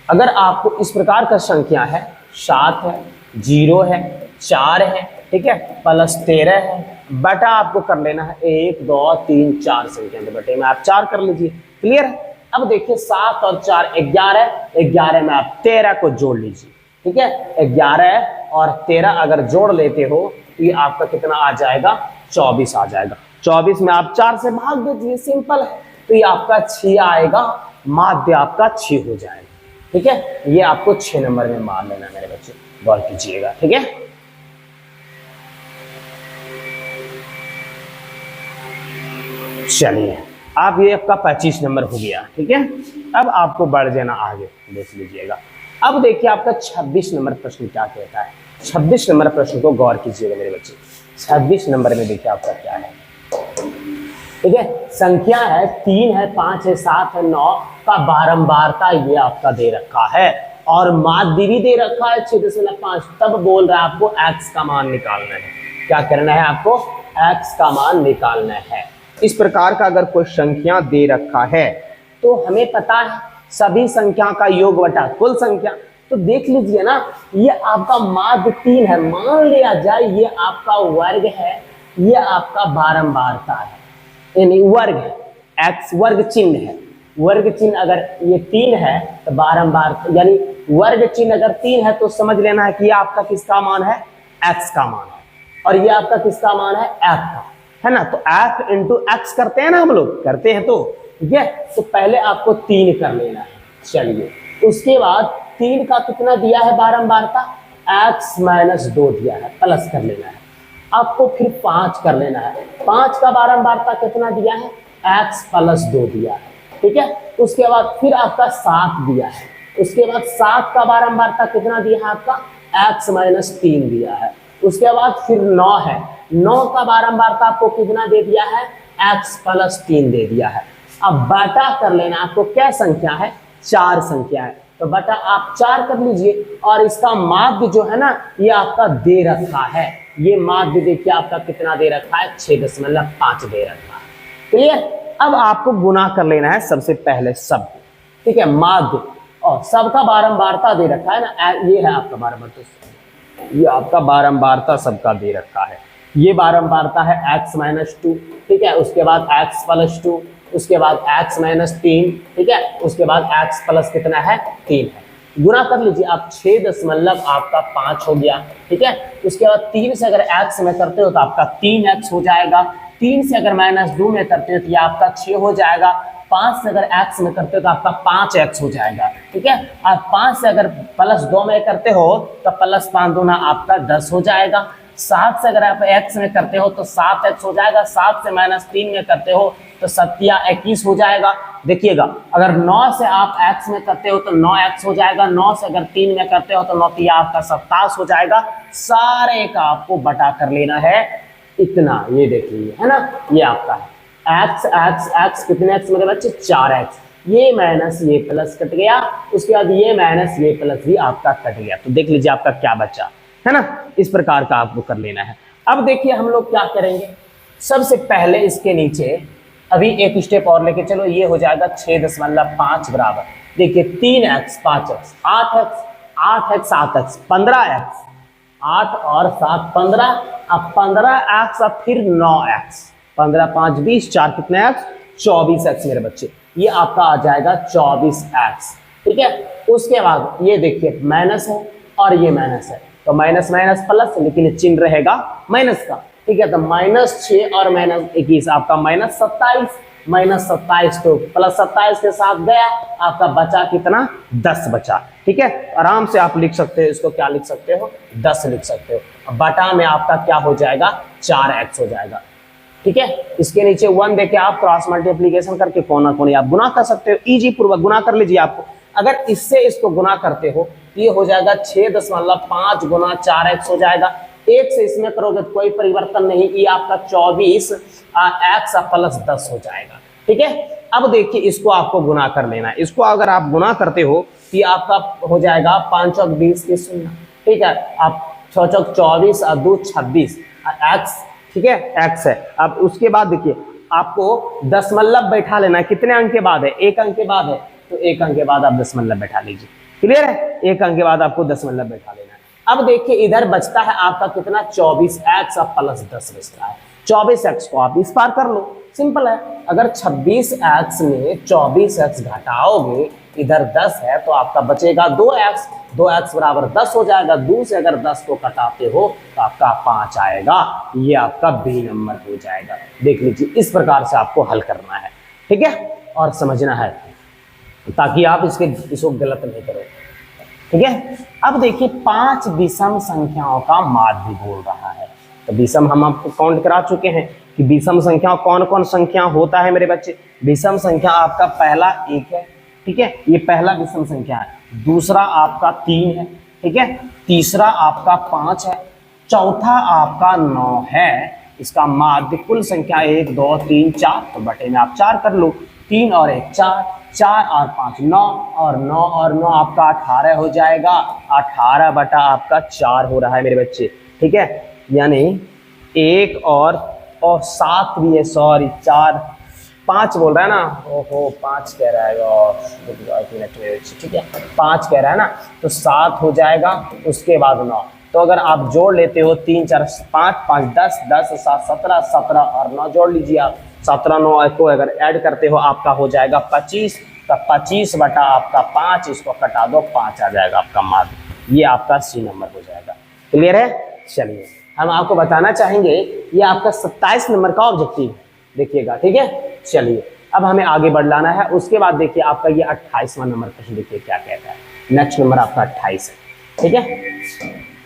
अगर आपको इस प्रकार का संख्या है, 7 है, 0 है, 4 है, ठीक है, +13 है, बटा आपको कर लेना है 1 2 3 4 संख्या के बटे में आप 4 कर लीजिए। क्लियर है। अब देखिए 7 और 4 11, 11 में आप 13 को जोड़ लीजिए। ठीक है, 11 और 13 अगर जोड़ लेते हो तो ये आपका कितना आ जाएगा, 24 आ जाएगा। 24 में आप 4 से भाग दीजिए, सिंपल है, तो ये आपका 6 आएगा, माध्य आपका 6 हो जाएगा। ठीक है, ये आपको 6 नंबर में मार लेना मेरे बच्चे, गौर कीजिएगा। ठीक है, चलिए आप ये आपका 25 नंबर हो गया। ठीक है, अब आपको बढ़ जाना आगे, देख लीजिएगा। अब देखिए आपका 26 नंबर प्रश्न क्या कहता है। 26 नंबर प्रश्न को गौर कीजिएगा मेरे बच्चे। 26 नंबर में देखिए आपका क्या है। ठीक है, संख्या है 3 है, 5 है, 7 है, 9 का बारंबारता ये आपका दे रखा है और माध्य भी दे रखा है 6.5। तब बोल रहा है आपको x का मान निकालना है। क्या करना है आपको, x का मान निकालना है। इस प्रकार का अगर कोई संख्या दे रखा है तो हमें पता है सभी संख्या का योग बटा कुल संख्या। तो देख लीजिए ना, ये आपका माध्य 3 है, मान लिया जाए ये आपका वर्ग है, ये आपका बारंबारता है, यानी वर्ग है, x वर्ग चिन्ह है। वर्ग चिन्ह अगर ये 3 है तो बारंबार, यानी वर्ग चिन्ह अगर 3 है तो समझ लेना है कि ये आपका किसका मान है, x का मान है, और ये आपका किसका मान है, f का, है ना। तो f × x करते हैं ना, हम लोग करते हैं। तो ठीक है, तो पहले आपको 3 कर लेना है। चलिए उसके बाद 3 का कितना दिया है बारंबारता, x - 2 दिया है, प्लस कर लेना है। आपको फिर 5 कर लेना है। 5 का बारंबारता कितना दिया है, x + 2 दिया है। ठीक है, उसके बाद फिर आपका 7 दिया है। उसके बाद 7 का बारंबारता कितना दिया है आपका, x - 3 दिया है। उसके बाद फिर 9 है, 9 का बारंबारता आपको कितना दे दिया है, x + 3 दे दिया है। अब बटा कर लेना, आपको क्या संख्या है, 4 संख्या है, तो बटा आप 4 कर लीजिए। और इसका माध्य जो है ना, ये आपका दे रखा है। ये माध्य देखिए आपका कितना दे रखा है, 6.5 दे रखा है। क्लियर। अब आपको गुना कर लेना है सबसे पहले सब। ठीक है, माध्य और सबका बारंबारता दे रखा है ना, ये है आपका बारंबारता, ये आपका बारंबारता सबका दे रखा है। ये बारंबारता है x - 2। ठीक है, उसके बाद x + 2, उसके बाद x - 3। ठीक है, उसके बाद x प्लस कितना है, 3 है। गुना कर लीजिए आप, 6.5 हो गया। ठीक है, उसके बाद 3 से अगर x में करते हो तो आपका 3x हो जाएगा। 3 से अगर -2 में करते हो तो ये आपका 6 हो जाएगा। 5 से अगर x में करते हो तो आपका 5x हो जाएगा। ठीक है, और 5 से अगर +2 में करते हो तो +5 दूना आपका 10 हो जाएगा। 7 से अगर आप x में करते हो तो 7x हो जाएगा। 7 से -3 में करते हो तो 7 या 21 हो जाएगा। देखिएगा, अगर 9 से आप x में करते हो तो 9x हो जाएगा। 9 से अगर 3 में करते हो तो 9 या आपका 27 हो जाएगा। सारे का आपको बटा कर लेना है इतना, ये देख लीजिए, है ना, ये आपका है x कितने x मेरे बच्चे, 4x। ये माइनस ये प्लस कट गया, उसके बाद ये माइनस ये प्लस भी आपका कट गया। तो देख लीजिए आपका क्या बचा, है ना। इस प्रकार का आपको कर लेना है। अब देखिए हम लोग क्या करेंगे, सबसे पहले इसके नीचे अभी एक स्टेप और लेके चलो, ये हो जाएगा 6.5 बराबर, देखिए 3x 5x 8x 8x 7x 15x 8 और 7 15, अब 15x अब फिर 9x, 15 5 20, 4 कितने x, 24x मेरे बच्चे, ये आपका आ जाएगा 24x। ठीक है, उसके बाद ये देखिए माइनस है और ये माइनस है, तो माइनस माइनस प्लस, लेकिन चिन्ह रहेगा माइनस का। ठीक है, तो -6 और -21 आपका -27, -27 तो +27 के साथ गया, आपका बचा कितना, 10 बचा। ठीक है, आराम से आप लिख सकते हो, इसको क्या लिख सकते हो, 10 लिख सकते हो। बटा में आपका क्या हो जाएगा, 4x हो जाएगा। ठीक है, इसके नीचे 1 देके आप क्रॉस मल्टीप्लीकेशन करके कोना कोनी आप गुना कर सकते हो, इजी पूर्वक गुना कर लीजिए। आपको अगर इससे इसको गुना करते हो ये हो जाएगा 6.5 गुना 4x हो जाएगा। 1 से इसमें करोगे तो कोई परिवर्तन नहीं, ये आपका 24 x प्लस 10 हो जाएगा। ठीक है, अब देखिए इसको आपको गुना कर लेना है। इसको अगर आप गुना करते हो तो ये आपका हो जाएगा 5 चौक 20 की 0। ठीक है, आप 6 चौक 24 और 2 26 x। ठीक है, x है। अब उसके बाद देखिए आपको दशमलव बैठा लेना है, कितने अंक के बाद है, 1 अंक के बाद है, तो 1 अंक के बाद आप दशमलव बैठा लीजिए। क्लियर है, 1 अंक के बाद आपको दशमलव बैठा लेना है। अब देखिए इधर बचता है आपका कितना, 24x प्लस 10 बचता है। 24x को आप इस पार कर लो, सिंपल है। अगर 26x में 24x घटाओगे, इधर 10 है तो आपका बचेगा 2x, 2x बराबर 10 हो जाएगा। 2 से अगर 10 को कटाते हो तो आपका 5 आएगा, ये आपका बी नंबर हो जाएगा। देख लीजिए, इस प्रकार से आपको हल करना है। ठीक है, और समझना है ताकि आप इसको गलत नहीं करो। ठीक है, अब देखिए 5 विषम संख्याओं का माध्य बोल रहा है। तो विषम हम आपको काउंट करा चुके हैं कि विषम संख्या कौन कौन संख्या होता है मेरे बच्चे। विषम संख्या आपका पहला 1 है। ठीक है, ये पहला विषम संख्या है। दूसरा आपका 3 है। ठीक है, तीसरा आपका 5 है, चौथा आपका 9 है। इसका माध्य कुल संख्या 1 2 3 4, तो बटे में आप 4 कर लो। 3 और 1 4, 4 और 5 9, और 9 और 9 आपका 18 हो जाएगा। 18 बटा आपका 4 हो रहा है मेरे बच्चे। ठीक है, यानी 1 और 7 भी है, सॉरी 4 5 बोल रहा है ना, ओहो 5 कह रहा है, और मिनट में। ठीक है, 5 कह रहा है ना, तो 7 हो जाएगा, उसके बाद 9। तो अगर आप जोड़ लेते हो 3 4 5 5 10 10 7 17 17 और 9 जोड़ लीजिए आप, 17 9 को अगर ऐड करते हो आपका हो जाएगा 25। तो 25 बटा आपका 5, इसको कटा दो 5 आ जाएगा आपका माध्य। ये आपका सी नंबर हो जाएगा। क्लियर है, चलिए हम आपको बताना चाहेंगे ये आपका 27 नंबर का ऑब्जेक्टिव है, देखिएगा। ठीक है, चलिए अब हमें आगे बढ़ाना है। उसके बाद देखिए आपका ये 28वां नंबर प्रश्न देखिए क्या कहता है। नेक्स्ट नंबर आपका 28 है। ठीक है,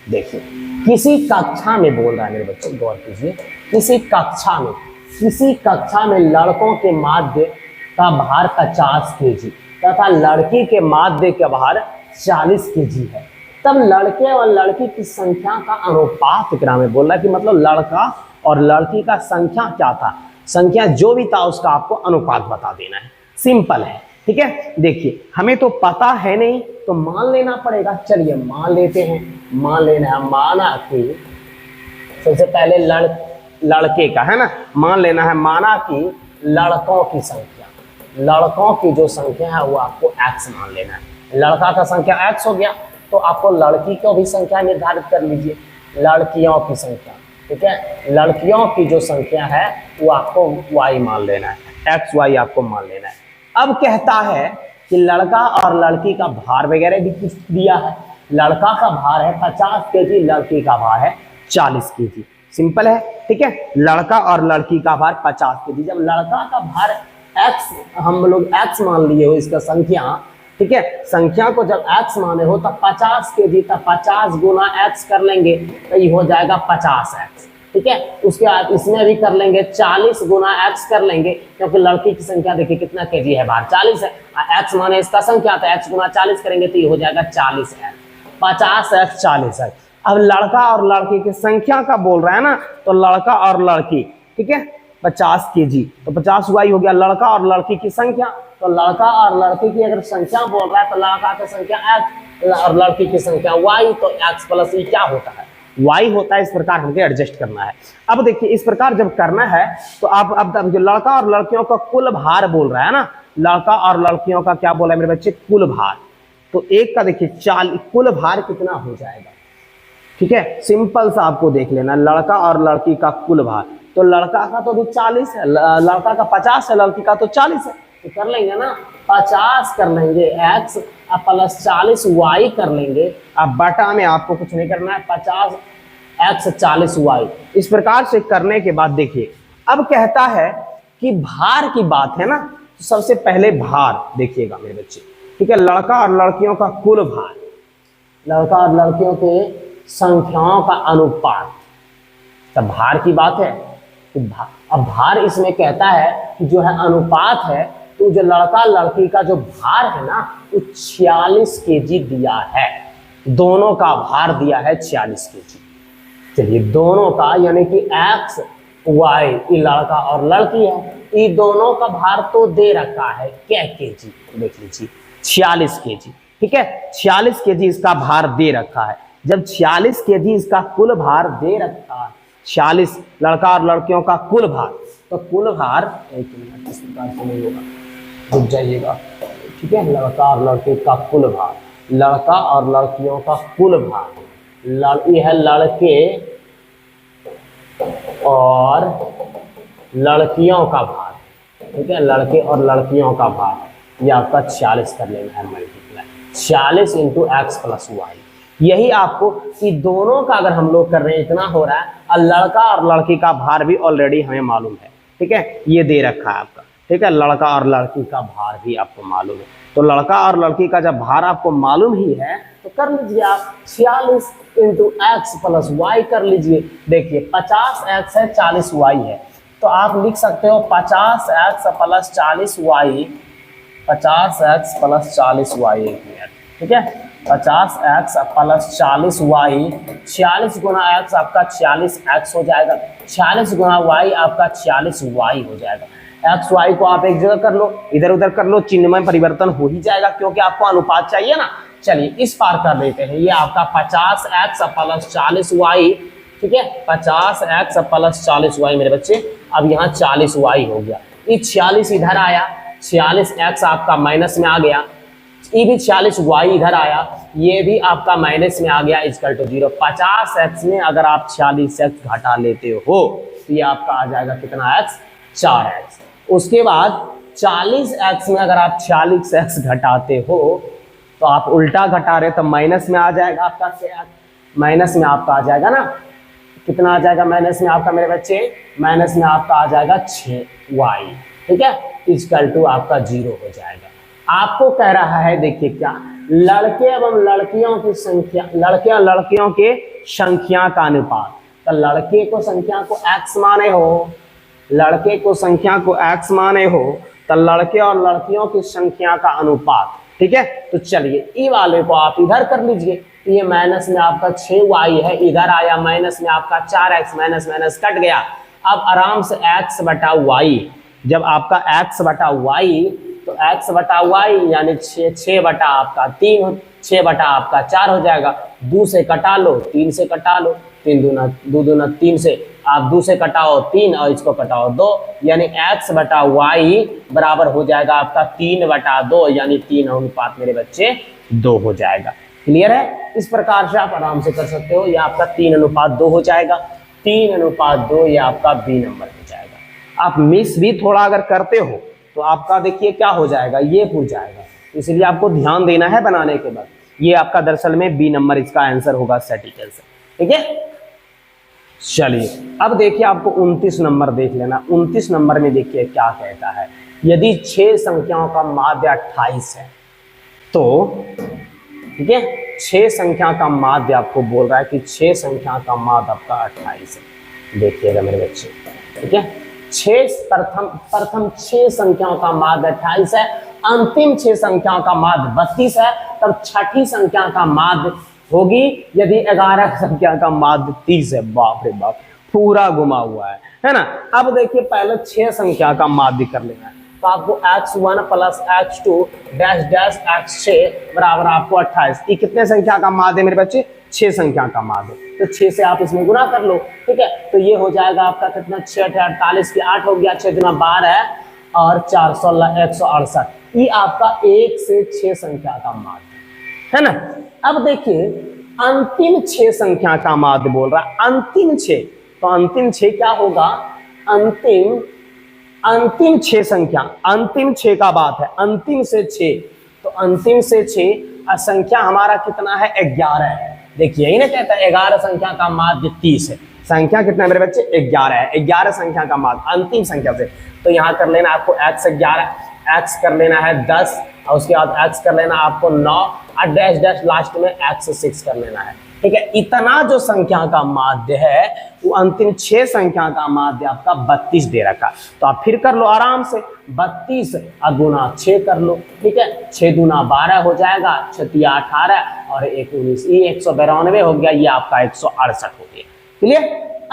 देखिए किसी कक्षा में बोल रहा है मेरे बच्चे, गौर कीजिए। किसी कक्षा में लड़कों के माध्य का भार 50 kg तथा लड़की के माध्य का भार 40 kg है, तब लड़के और लड़की की संख्या का अनुपात क्या में बोल रहा है कि मतलब लड़का और लड़की का संख्या क्या था, संख्या जो भी था उसका आपको अनुपात बता देना है। सिंपल है। ठीक है, देखिए हमें तो पता है नहीं तो मान लेना पड़ेगा। चलिए मान लेते हैं, मान लेना है, माना कि सबसे पहले लड़के का है ना, मान लेना है, माना कि लड़कों की संख्या, लड़कों की जो संख्या है वो आपको x मान लेना है। लड़का का संख्या x हो गया, तो आपको लड़की को भी संख्या निर्धारित कर लीजिए, लड़कियों की संख्या। ठीक है, लड़कियों की जो संख्या है वो आपको y मान लेना है, x y आपको मान लेना है। अब कहता है कि लड़का और लड़की का भार वगैरह भी कुछ दिया है। लड़का का भार है 50 kg, लड़की का भार है 40 kg। सिंपल है। ठीक है, लड़का और लड़की का भार 50 kg। जब लड़का का भार x हम लोग x मान लिए हो इसका संख्या, ठीक है, संख्या को जब x माने हो तब 50 kg, तब 50 गुना x कर लेंगे तो ये हो जाएगा 50x। ठीक है, उसके बाद इसमें भी कर लेंगे 40 गुना x कर लेंगे, क्योंकि लड़की की संख्या देखिए कितना kg है, भार 40 है, x माने इसका संख्या, तो x गुना 40 करेंगे तो ये हो जाएगा 40x, 50x 40x। अब लड़का और लड़की की संख्या का बोल रहा है ना, तो लड़का और लड़की, ठीक है, 50 kg, तो 50 y हो गया। लड़का और लड़की की संख्या, तो लड़का और लड़की की अगर संख्या बोल रहा है तो लड़का की संख्या x और लड़की की संख्या y, तो x प्लस y क्या होता है, y होता है। इस प्रकार हमको एडजस्ट करना है। अब देखिए इस प्रकार जब करना है तो आप अब जो लड़का और लड़कियों का कुल भार बोल रहा है ना, लड़का और लड़कियों का क्या बोला है मेरे बच्चे, कुल भार। तो एक का देखिए कुल भार कितना हो जाएगा, ठीक है, सिंपल सा आपको देख लेना, लड़का और लड़की का कुल भार। तो लड़का का तो अभी 40 है, लड़का का 50 है, लड़की का तो 40 है, तो कर लेंगे ना 50 कर लेंगे x प्लस 40 y कर लेंगे। अब बटा में आपको कुछ नहीं करना है, 50 x 40 y। इस प्रकार से करने के बाद देखिए, अब कहता है कि भार की बात है ना, तो सबसे पहले भार देखिएगा मेरे बच्चे, ठीक है, लड़का और लड़कियों का कुल भार, लड़का और लड़कियों के संख्याओं का अनुपात, तब भार की बात है। तो अब भार इसमें कहता है कि जो है अनुपात है, तो जो लड़का लड़की का जो भार है ना वो 46 केजी दिया है, दोनों का भार दिया है 46 केजी। चलिए दोनों का यानी कि x y, ये लड़का और लड़की है, ये दोनों का भार तो दे रखा है क्या केजी, देख लीजिए 46 केजी, ठीक है, 46 केजी इसका भार दे रखा है। जब 46 केजी इसका कुल भार दे रखा है, 46 लड़का और लड़कियों का कुल भार, तो कुल भार एक मिनट इस प्रकार से नहीं होगा, रुक जाइएगा, ठीक है, लड़का और लड़के का कुल भार, लड़का और लड़कियों का कुल भार, ये है लड़के और लड़कियों का भार, ठीक है, लड़के और लड़कियों का भार, ये आपका 46 कर लेना है multiply 46 into x plus y. यही आपको कि दोनों का अगर हम लोग कर रहे हैं इतना हो रहा है, और लड़का और लड़की का भार भी ऑलरेडी हमें मालूम है, ठीक है, ये दे रखा है आपका, ठीक है, लड़का और लड़की का भार भी आपको मालूम है। तो लड़का और लड़की का जब भार आपको मालूम ही है तो कर लीजिए आप 46 इंटू एक्स प्लस वाई कर लीजिए। देखिए 50 एक्स है 40 वाई है, तो आप लिख सकते हो 50 x plus 40 y, 50 x plus 40 y, ठीक है, 50 एक्स प्लस 40 वाई, 46 गुना एक्स आपका 46 एक्स हो जाएगा, 46 गुना वाई आपका 46 वाई हो जाएगा। एक्स वाई को आप एक जगह कर लो, इधर उधर कर लो, चिन्ह में परिवर्तन हो ही जाएगा क्योंकि आपको अनुपात चाहिए ना। चलिए इस पार कर देते हैं, ये आपका 50 एक्स प्लस 40 वाई, ठीक है, 50 एक्स प्लस 40 वाई मेरे बच्चे, अब यहाँ 40 वाई हो गया, ये 46 इधर आया, 46 एक्स आपका माइनस में आ गया, ये भी 40 वाई इधर आया, ये भी आपका माइनस में आ गया, इक्वल टू 0। 50 एक्स में अगर आप 40 एक्स घटा लेते हो तो ये आपका आ जाएगा कितना एक्स, 4 एक्स। उसके बाद 40 एक्स में अगर आप 40 एक्स घटाते हो तो आप उल्टा घटा रहे तो माइनस में आ जाएगा आपका 6, माइनस में आपका आ जाएगा ना, कितना आ जाएगा माइनस में आपका मेरे बच्चे, माइनस में आपका आ जाएगा 6 वाई, ठीक है, इक्वल टू आपका 0 हो जाएगा। आपको कह रहा है देखिए क्या, लड़के एवं लड़कियों की संख्या, लड़के और लड़कियों के संख्या का अनुपात, तो लड़के को संख्या को x माने हो, लड़के को संख्या को x माने हो, तो लड़के और लड़कियों की संख्या का अनुपात, ठीक है। तो चलिए ई वाले को आप इधर कर लीजिए, तो ये माइनस में आपका 6y है, इधर आया माइनस में आपका 4x, माइनस माइनस कट गया, अब आराम से x बटा y, जब आपका x बटा y, तो x बटा वाई यानी 6 बटा आपका 3, 6 बटा आपका 4 हो जाएगा, 2 से कटा लो, 3 से कटा लो, 3 दूना 2 दूना 3 से, आप 2 से कटाओ 3 और इसको कटाओ 2, यानी x बटा वाई बराबर हो जाएगा आपका 3 बटा 2, यानी 3 अनुपात मेरे बच्चे 2 हो जाएगा। क्लियर है, इस प्रकार से आप आराम से कर सकते हो, ये आपका 3 अनुपात 2 हो जाएगा, 3 अनुपात 2 ये आपका बी नंबर हो जाएगा। आप मिस भी थोड़ा अगर करते हो तो आपका देखिए क्या हो जाएगा, ये पूछ जाएगा, इसलिए आपको ध्यान देना है बनाने के बाद। ये आपका दरअसल में बी नंबर इसका आंसर होगा स्टैटिक आंसर, ठीक है। चलिए अब देखिए आपको 29 नंबर देख लेना। 29 नंबर में देखिए क्या कहता है, यदि 6 संख्याओं का माध्य 28 है तो, ठीक है, 6 संख्या का माध्य आपको बोल रहा है कि 6 संख्या का माध्य आपका 28 है। देखिएगा मेरे बच्चे, ठीक है, 6 प्रथम 6 संख्याओं का माध्य 28 है, अंतिम 6 संख्याओं का माध्य 32 है, तब छठी संख्या का माध्य होगी यदि 11 संख्या का माध्य 30 है। बाप रे बाप, पूरा घुमा हुआ है ना। अब देखिए पहले 6 संख्या का माध्य कर लेना है, तो आपको x1 plus x2 dash dash x6 बराबर आपको 28, ये कितने संख्या का माध्य मेरे बच्चे, 6 संख्या का माध्य, तो 6 से आप इसमें गुना कर लो, ठीक है, तो ये हो जाएगा आपका कितना, 6 48 की 8 हो गया, 6 गुना 12 है और 4 16 168, ये आपका 1 से 6 संख्या का माध्य है ना। अब देखिए अंतिम 6 संख्या का माध्य बोल रहा है, अंतिम 6। तो अंतिम 6 क्या होगा, अंतिम 6 संख्या, अंतिम 6 का बात है, अंतिम से 6। तो अंतिम से 6 संख्या हमारा कितना है, 11 है। देखिए यही ना कहता है 11 संख्या का माध्य 30 है। संख्या कितना है मेरे बच्चे, 11 है। 11 संख्या का माध्य अंतिम संख्या से। तो यहाँ कर लेना आपको x 11, x कर लेना है 10, और उसके बाद x कर लेना आपको 9, और डैश डैश लास्ट में x 6 कर लेना है। ठीक है, इतना जो संख्या का माध्य है वो अंतिम 6 संख्या का माध्य आपका 32 दे रखा। तो आप फिर कर लो आराम से, 32 गुना 6 कर लो। ठीक है, 6 दूना 12 हो जाएगा, 6 तिया 18 और 1 19, ये 192 हो गया, ये आपका 168 हो गया। क्लियर।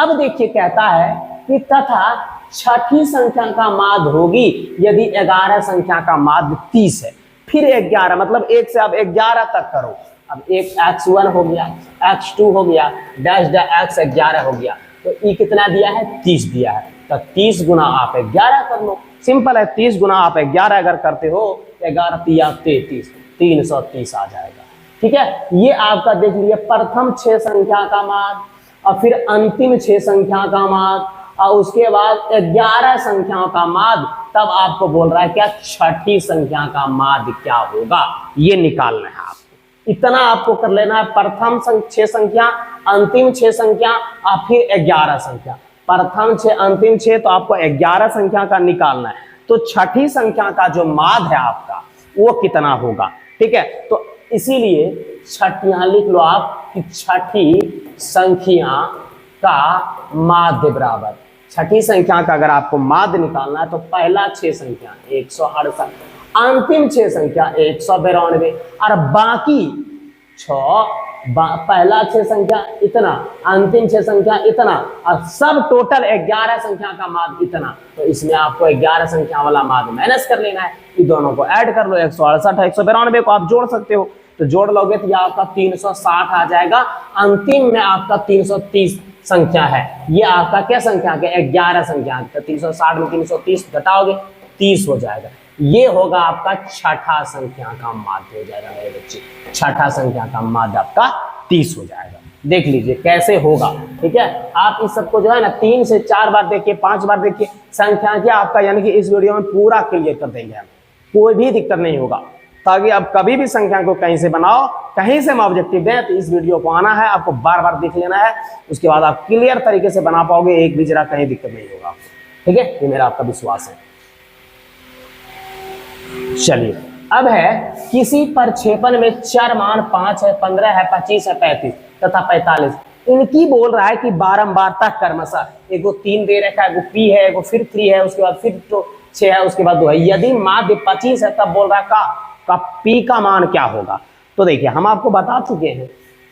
अब देखिए कहता है कि तथा छठी संख्या का माध्य होगी यदि 11 संख्या का माध्य 30 है। फिर 11 मतलब 1 से आप 11 तक करो। अब एक x1 हो गया, x2 हो गया, डैश डैश x 11 हो गया। तो ये कितना दिया है, 30 दिया है। तो 30 गुना आप 11 कर लो, सिंपल है। 30 गुना आप 11 अगर करते हो, 11 तिया 33, 330 आ जाएगा। ठीक है, ये आपका देख लीजिए प्रथम 6 संख्या का माध्य, और फिर अंतिम 6 संख्या का माध्य, और उसके बाद 11 संख्याओं का माध्य। तब आपको बोल रहा है क्या, छठी संख्या का माध्य क्या होगा, ये निकालना है आपको। इतना आपको कर लेना है, प्रथम 6 संख्या, अंतिम 6 संख्या, और फिर 11 संख्या। प्रथम 6 अंतिम 6, तो आपको 11 संख्या का निकालना है। तो छठी संख्या का जो माध्य है आपका वो कितना होगा। ठीक है, तो इसीलिए छठी यहां लिख लो आप कि छठी संख्या का माध्य बराबर, छठी संख्या का अगर आपको माध्य निकालना है तो पहला 6 संख्या 168, अंतिम 6 संख्या 192, और बाकी 6 पहला 6 संख्या इतना, अंतिम 6 संख्या इतना, और सब टोटल 11 संख्या का माध्य इतना। तो इसमें आपको 11 संख्या वाला माध्य माइनस कर लेना है। ये दोनों को ऐड कर लो, 168 192 को आप जोड़ सकते हो। तो जोड़ लोगे तो यह आपका 360 आ जाएगा। अंतिम में आपका 330 संख्या है। ये आपका क्या संख्या है, 11 संख्या। तो 360 में 330 घटाओगे 30 हो जाएगा। ये होगा आपका छठा संख्या का माध्य हो जाएगा मेरे बच्चे। छठा संख्या का माध्य आपका 30 हो जाएगा। देख लीजिए कैसे होगा। ठीक है, आप इस सबको जो है ना 3 से 4 बार देखिए, 5 बार देखिए, संख्या क्या आपका यानी कि इस वीडियो में पूरा क्लियर कर देंगे हम, कोई भी दिक्कत नहीं होगा। ताकि आप कभी भी संख्या को कहीं से बनाओ, कहीं से हम ऑब्जेक्टिव दें, तो इस वीडियो को आना है, आपको बार बार देख लेना है। उसके बाद आप क्लियर तरीके से बना पाओगे, एक भी जरा कहीं दिक्कत नहीं होगा। ठीक है, ये मेरा आपका विश्वास है। चलिए, अब है किसी प्रक्षेपण में चर मान 5 है, 15 है, 25 है, 35 तथा 45, इनकी बोल रहा है कि बारंबारता क्रमशः, एगो 3 दे रखा है, एगो पी है, एगो फिर 3 है, उसके बाद फिर 6 है, उसके बाद 2 है। यदि माध्य 25 है तब बोल रहा है का पी का मान क्या होगा। तो देखिए हम आपको बता चुके हैं,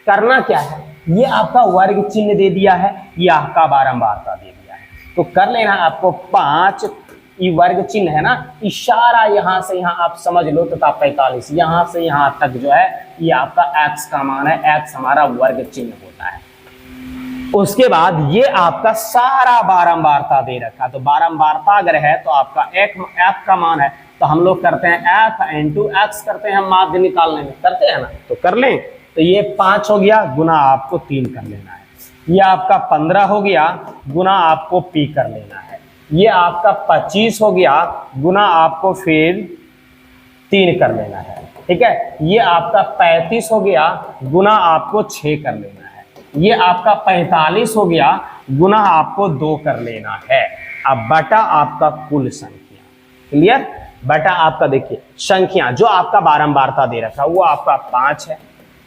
करना क्या है, ये आपका वर्ग चिन्ह दे दिया है, ये आपका बारंबारता दे दिया है। तो कर लेना आपको 5, ये वर्ग चिन्ह है ना, इशारा यहां से यहां आप समझ लो तथा 45, यहां से यहां तक जो है ये आपका x का मान है, x हमारा वर्ग चिन्ह होता है। उसके बाद ये आपका सारा बारंबारता दे रखा, तो बारंबारता अगर है तो आपका f का मान है, तो हम लोग करते हैं f इंटू x करते हैं, हम माध्य निकालने में करते हैं ना, तो कर लें। तो ये 5 हो गया, गुना आपको 3 कर लेना है। ये आपका 15 हो गया, गुना आपको p कर लेना है। ये आपका 25 हो गया, गुना आपको फिर 3 कर लेना है। ठीक है, ये आपका 35 हो गया, गुना आपको 6 कर लेना है। ये आपका 45 हो गया, गुना आपको 2 कर लेना है। अब बटा आपका कुल संख्या। क्लियर, बटा आपका देखिए संख्या जो आपका बारंबारता दे रखा वो आपका 5 है,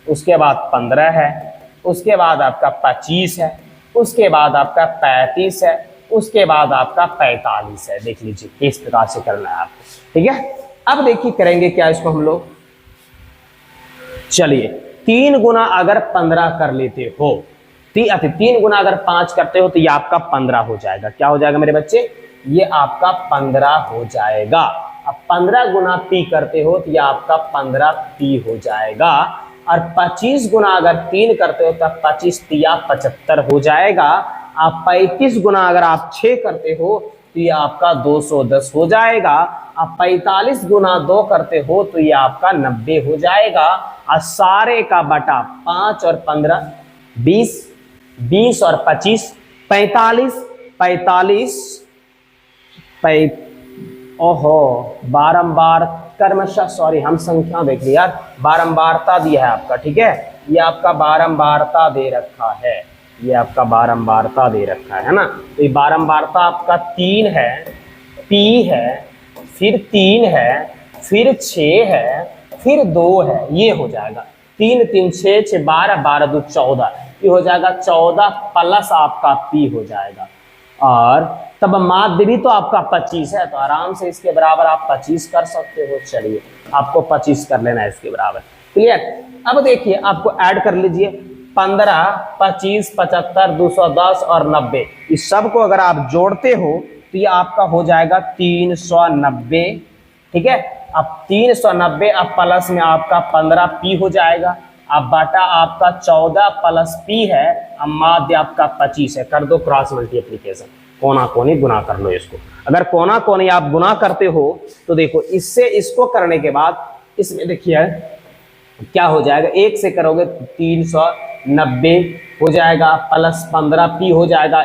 उसके बाद 15 है, उसके बाद आपका 25 है, उसके बाद आपका 35 है, उसके बाद आपका 45 है। देख लीजिए किस प्रकार से करना है आपको। ठीक है, अब देखिए करेंगे क्या इसको हम लोग। चलिए 3 गुना अगर 15 कर लेते हो, 3 गुना अगर 5 करते हो तो ये आपका 15 हो जाएगा। क्या हो जाएगा मेरे बच्चे, ये आपका 15 हो जाएगा। अब 15 गुना पी करते हो तो ये आपका 15 पी हो जाएगा। और 25 गुना अगर 3 करते हो तब 25 तिया 75 हो जाएगा। आप 35 गुना अगर आप 6 करते हो तो ये आपका 210 हो जाएगा। अब 45 गुना 2 करते हो तो ये आपका 90 हो जाएगा। और सारे का बटा 5 और 15 20, 20 और 25 45, 45 ओहो बारंबार क्रमशः, सॉरी हम संख्या देख लिया यार, बारंबारता दिया है आपका, ठीक है, ये आपका बारंबारता दे रखा है, ये आपका बारंबारता दे रखा है ना। तो ये बारंबारता आपका 3 है, पी है, फिर 3 है, फिर 6 है, फिर 2 है, ये हो जाएगा 3 3 6 6 12 12 2 14, ये हो जाएगा 14 प्लस आपका पी हो जाएगा। और तब माध्य भी तो आपका 25 है, तो आराम से इसके बराबर आप 25 कर सकते हो। चलिए आपको 25 कर लेना है इसके बराबर, क्लियर। अब देखिए आपको ऐड कर लीजिए 15 25 75 210 और 90, इस सब को अगर आप जोड़ते हो तो ये आपका हो जाएगा 390, ठीक है। अब 390 अब प्लस में आपका 15 पी हो जाएगा, अब बटा आपका 14 प्लस पी है, अब माध्य आपका 25 है। कर दो क्रॉस मल्टीप्लिकेशन, कोना कोनी गुना कर लो इसको। अगर कोना कोनी आप गुना करते हो तो देखो इससे इसको करने के बाद इसमें देखिए क्या हो जाएगा, 1 से करोगे 390 हो जाएगा, प्लस 15 पी हो जाएगा।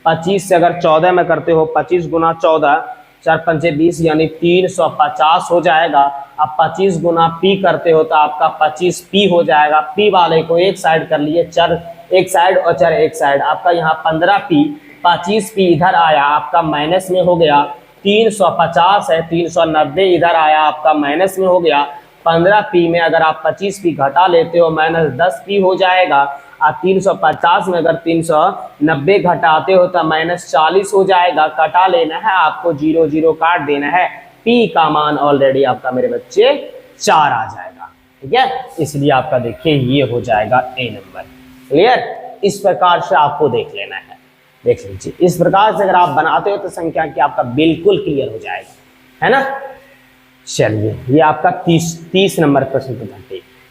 25 से अगर 14 में करते हो 25 गुना 14 4 5 20 यानी 350 हो जाएगा। अब 25 गुना पी करते हो तो आपका 25 पी हो जाएगा। पी वाले को एक साइड कर लिए, चर एक साइड और चर एक साइड, आपका यहाँ 15 पी 25 पी इधर आया आपका माइनस में हो गया, 350 है 390 इधर आया आपका माइनस में हो गया। 15 पी में अगर आप 25 पी घटा लेते हो माइनस 10 पी हो जाएगा। और 350 में अगर 390 घटाते हो तो माइनस 40 हो जाएगा। कटा लेना है आपको, 0 0 काट देना है। पी का मान ऑलरेडी आपका मेरे बच्चे 4 आ जाएगा, ठीक है। इसलिए आपका देखिए ये हो जाएगा ए नंबर, क्लियर। इस प्रकार से आपको देख लेना है, देख लीजिए इस प्रकार से अगर आप बनाते हो तो संख्या की आपका बिल्कुल क्लियर हो जाएगा, है ना। चलिए ये आपका 30 नंबर प्रश्न था।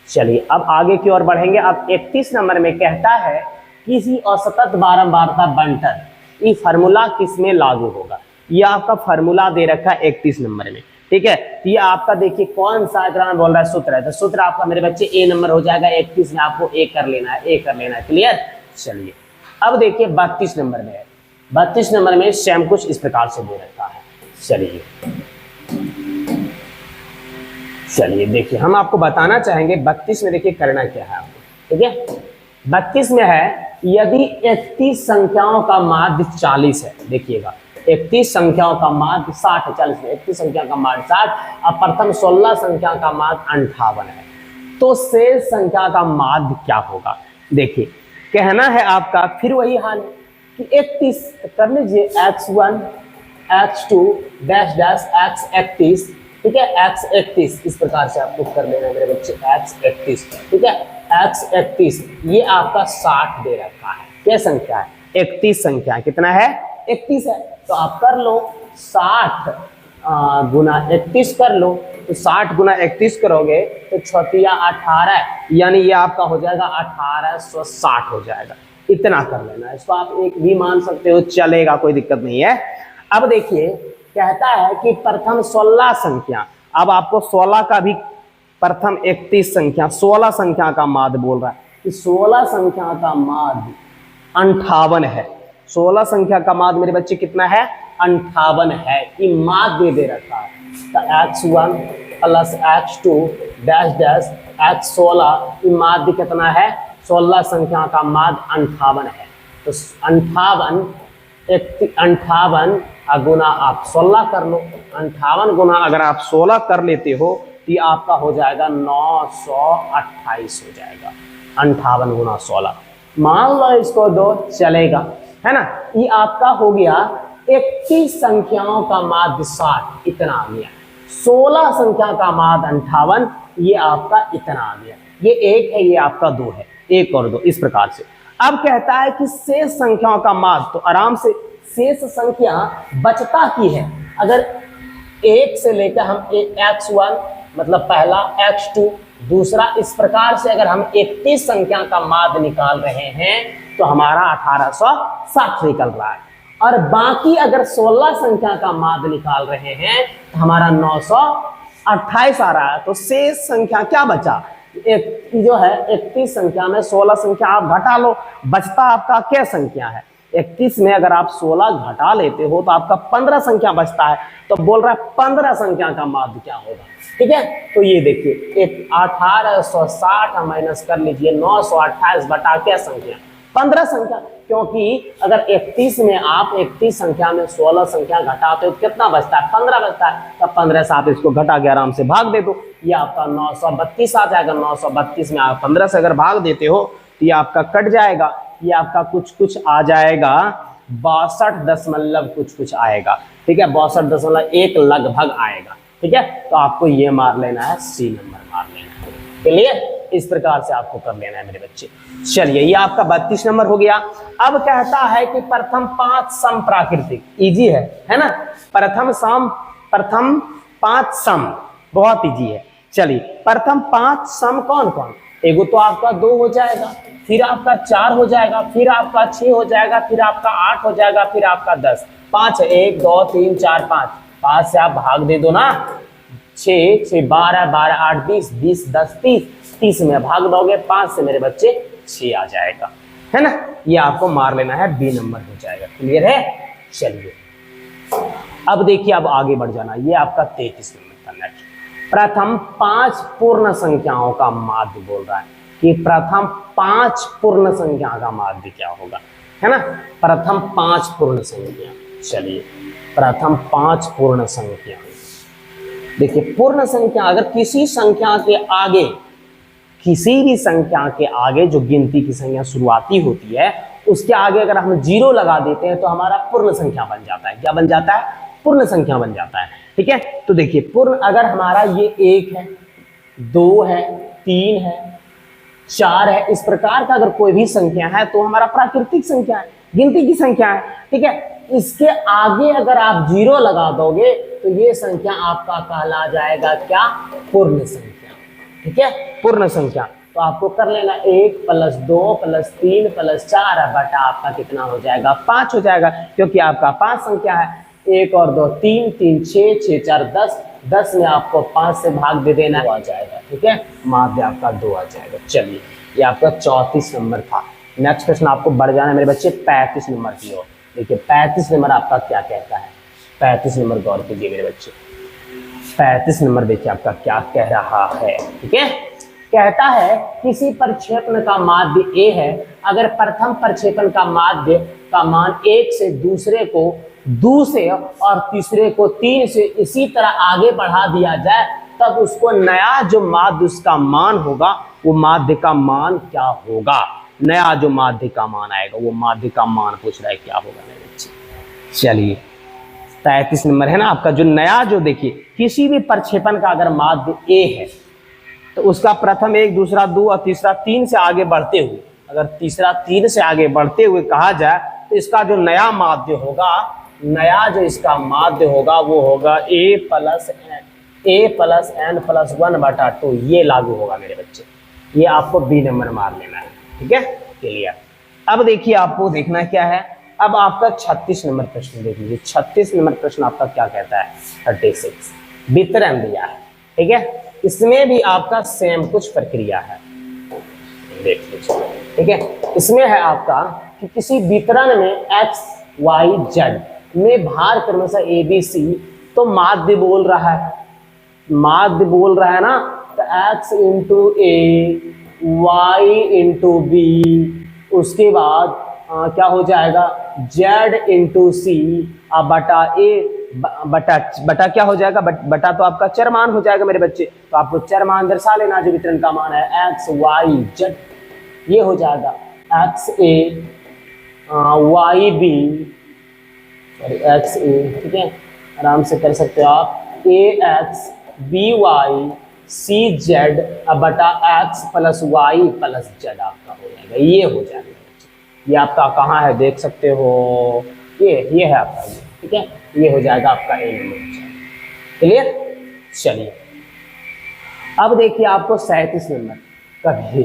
चलिए अब आगे की ओर बढ़ेंगे। अब 31 नंबर में कहता है किसी असतत बारंबारता बंटन, ये फार्मूला किसमें लागू होगा। ये आपका फार्मूला दे रखा है 31 नंबर में, ठीक है। तो ये आपका देखिए कौन सा इतना बोल रहा है, सूत्र है, तो सूत्र आपका मेरे बच्चे ए नंबर हो जाएगा। 31 में आपको ए कर लेना है, ए कर लेना है, क्लियर। चलिए अब देखिए 32 नंबर में है। 32 नंबर में सेम कुछ इस प्रकार से दे रखा है। चलिए देखिए हम आपको बताना चाहेंगे 32 में देखिए करना क्या है आपको, ठीक है। 32 में है यदि 31 संख्याओं का माध्य 40 है, देखिएगा 31 संख्याओं का माध्य 60 है, 40 में 31 संख्या का माध्य 60, अब प्रथम 16 संख्या का माध्य 58 है, तो शेष संख्या का माध्य क्या होगा। देखिए कहना है आपका फिर वही हाल है कि 31 कर लीजिए x1 x2 dash dash x31, ठीक है, x31 इस प्रकार से आपको कर लेना है मेरे बच्चे, x31, ठीक है। x31 ये आपका 60 दे रखा है, क्या संख्या है 31 संख्या, कितना है 31 है, तो आप कर लो 60 गुना 31 कर लो, तो 60 गुना 31 करोगे तो 6 18, यानी ये आपका हो जाएगा 1860 हो जाएगा। इतना कर लेना है, इसको आप एक भी मान सकते हो, चलेगा, कोई दिक्कत नहीं है। अब देखिए कहता है कि प्रथम 16 संख्या, अब आपको 16 का भी प्रथम 31 संख्या 16 संख्या का माध्य बोल रहा है कि 16 संख्या का माध्य 58 है। 16 संख्या का माध्य मेरे बच्चे कितना है 58 है, ये माध्य दे रखा है। तो x1 plus x2 dash dash x16 ये माध्य कितना है 16 संख्या का माध्य 58 है। तो 58 गुना आप 16 कर लो, 58 गुना अगर आप 16 कर लेते हो तो आपका हो जाएगा 928 हो जाएगा। 58 गुना 16 मान लो इसको 2, चलेगा, है ना। ये आपका हो गया 31 संख्याओं का माध्य 60, इतना आ गया। 16 संख्या का माध्य 58, ये आपका इतना आ गया। ये 1 है, ये आपका 2 है, 1 और 2 इस प्रकार से। अब कहता है कि शेष संख्याओं का माध्य, तो आराम से शेष संख्या बचता की है। अगर 1 से लेकर हम x1 मतलब पहला, x2 दूसरा, इस प्रकार से अगर हम 31 संख्या का माध्य निकाल रहे हैं तो हमारा 1860 निकल रहा है। और बाकी अगर 16 संख्या का माध्य निकाल रहे हैं तो हमारा 928 आ रहा है। तो शेष संख्या क्या बचा, एक जो है 31 संख्या में 16 संख्या आप घटा लो, बचता आपका क्या संख्या है, 31 में अगर आप 16 घटा लेते हो तो आपका 15 संख्या बचता है। तो बोल रहा है 15 संख्या का माध्य क्या होगा। ठीक है, तो ये देखिए 1860 माइनस कर लीजिए 928 बटा क्या संख्या, 15 संख्या। क्योंकि अगर 31 में आप 31 संख्या में 16 संख्या घटाते हो तो कितना बचता है, 15 बचता है। तब 15 से आप इसको घटा के आराम से भाग दे दो, ये आपका 932 आ जाएगा। 932 में आप 15 से अगर भाग देते हो तो ये आपका कट जाएगा, ये आपका कुछ आ जाएगा 62 दशमलव कुछ आएगा। ठीक है, 62.1 लगभग आएगा। ठीक है, तो आपको ये मार लेना है, सी नंबर मार लेना है। क्लियर, इस प्रकार से आपको कर लेना है मेरे बच्चे। चलिए, ये आपका 32 नंबर हो गया। अब कहता है कि प्रथम 5 सम प्राकृतिक, इजी है ना, प्रथम 5 सम बहुत इजी है। चलिए, प्रथम 5 सम कौन कौन, एगो तो आपका 2 हो जाएगा, फिर आपका 4 हो जाएगा, फिर आपका 6 हो जाएगा, फिर आपका 8 हो जाएगा, फिर आपका 10। 5 1 2 3 4 5 से आप भाग दे दो ना, 6 6 12 12 8 20 20 10 30 में भाग दोगे 5 से मेरे बच्चे 6 आ जाएगा, है ना। ये आपको मार लेना है, बी नंबर हो जाएगा। क्लियर है। चलिए, अब देखिए, अब आगे बढ़ जाना। ये आपका 33 नंबर का नेक्स्ट, प्रथम 5 पूर्ण संख्याओं का माध्य बोल रहा है कि प्रथम 5 पूर्ण संख्या का माध्य क्या होगा, है ना। प्रथम 5 पूर्ण संख्या, चलिए प्रथम 5 पूर्ण संख्या। देखिए, पूर्ण संख्या अगर किसी संख्या के आगे, किसी भी संख्या के आगे जो गिनती की संख्या शुरुआती होती है उसके आगे अगर हम 0 लगा देते हैं तो हमारा पूर्ण संख्या बन जाता है। क्या बन जाता है, पूर्ण संख्या बन जाता है। ठीक है, तो देखिए पूर्ण अगर हमारा ये 1 है, 2 है, 3 है, 4 है, इस प्रकार का अगर कोई भी संख्या है तो हमारा प्राकृतिक संख्या है, गिनती की संख्या है। ठीक है, इसके आगे अगर आप 0 लगा दोगे तो ये संख्या आपका कहला जाएगा क्या, पूर्ण संख्या। ठीक है, पूर्ण संख्या। तो आपको कर लेना 1 + 2 + 3 + 4 बटा आपका कितना हो जाएगा, 5 हो जाएगा, क्योंकि आपका 5 संख्या है। 1 और 2 3 3 6 6 4 10 में आपको 5 से भाग दे देना आ जाएगा। ठीक है, माध्य आपका 2 आ जाएगा। चलिए, ये आपका 34 नंबर था। नेक्स्ट प्रश्न आपको बढ़ जाना है मेरे बच्चे 35 नंबर की ओर। देखिए 35 नंबर आपका क्या कहता है, 35 नंबर गौर कीजिए मेरे बच्चे। 35 नंबर देखिए आपका क्या कह रहा है। ठीक है, कहता है किसी प्रक्षेपण का माध्य ए है, अगर प्रथम प्रक्षेपण का माध्य का मान 1 से दूसरे को 2 से और तीसरे को 3 से इसी तरह आगे बढ़ा दिया जाए, तब उसको नया जो माध्य उसका मान होगा वो माध्य का मान क्या होगा। नया जो माध्य का मान आएगा वो माध्य का मान पूछ रहा है, क्या होगा मेरे बच्चे। चलिए 33 नंबर है ना आपका, जो नया जो देखिए किसी भी प्रक्षेपण का अगर माध्य ए है तो उसका प्रथम 1 दूसरा 2 और तीसरा 3 से आगे बढ़ते हुए, अगर तीसरा 3 से आगे बढ़ते हुए कहा जाए तो इसका जो नया माध्य होगा, नया जो इसका माध्य होगा वो होगा a + n + 1/2। ये लागू होगा मेरे बच्चे, ये आपको बी नंबर मार लेना है। ठीक है, क्लियर। अब देखिए आपको देखना क्या है, अब आपका 36 नंबर प्रश्न देख लीजिए। 36 नंबर प्रश्न आपका क्या कहता है, 36 वितरण दिया है। ठीक है, इसमें भी आपका सेम कुछ प्रक्रिया है, देख लीजिए। ठीक है, इसमें है आपका कि किसी वितरण में x y z में भार क्रमशः a b c, तो माध्य बोल रहा है, माध्य बोल रहा है ना, तो x × a y × b, उसके बाद क्या हो जाएगा z × c बटा a बटा क्या हो जाएगा, बटा तो आपका चर मान हो जाएगा मेरे बच्चे। तो आपको चर मान दर्शा लेना, जो वितरण का मान है x y z, ये हो जाएगा x a y b, sorry x a। ठीक है, आराम से कर सकते हो आप, a x b y c z बटा x + y + z आपका हो जाएगा, ये हो जाएगा। ये आपका कहाँ है देख सकते हो, ये है आपका ये। ठीक है, ये हो जाएगा आपका ए नंबर। क्लियर। चलिए अब देखिए आपको 37 नंबर, कभी,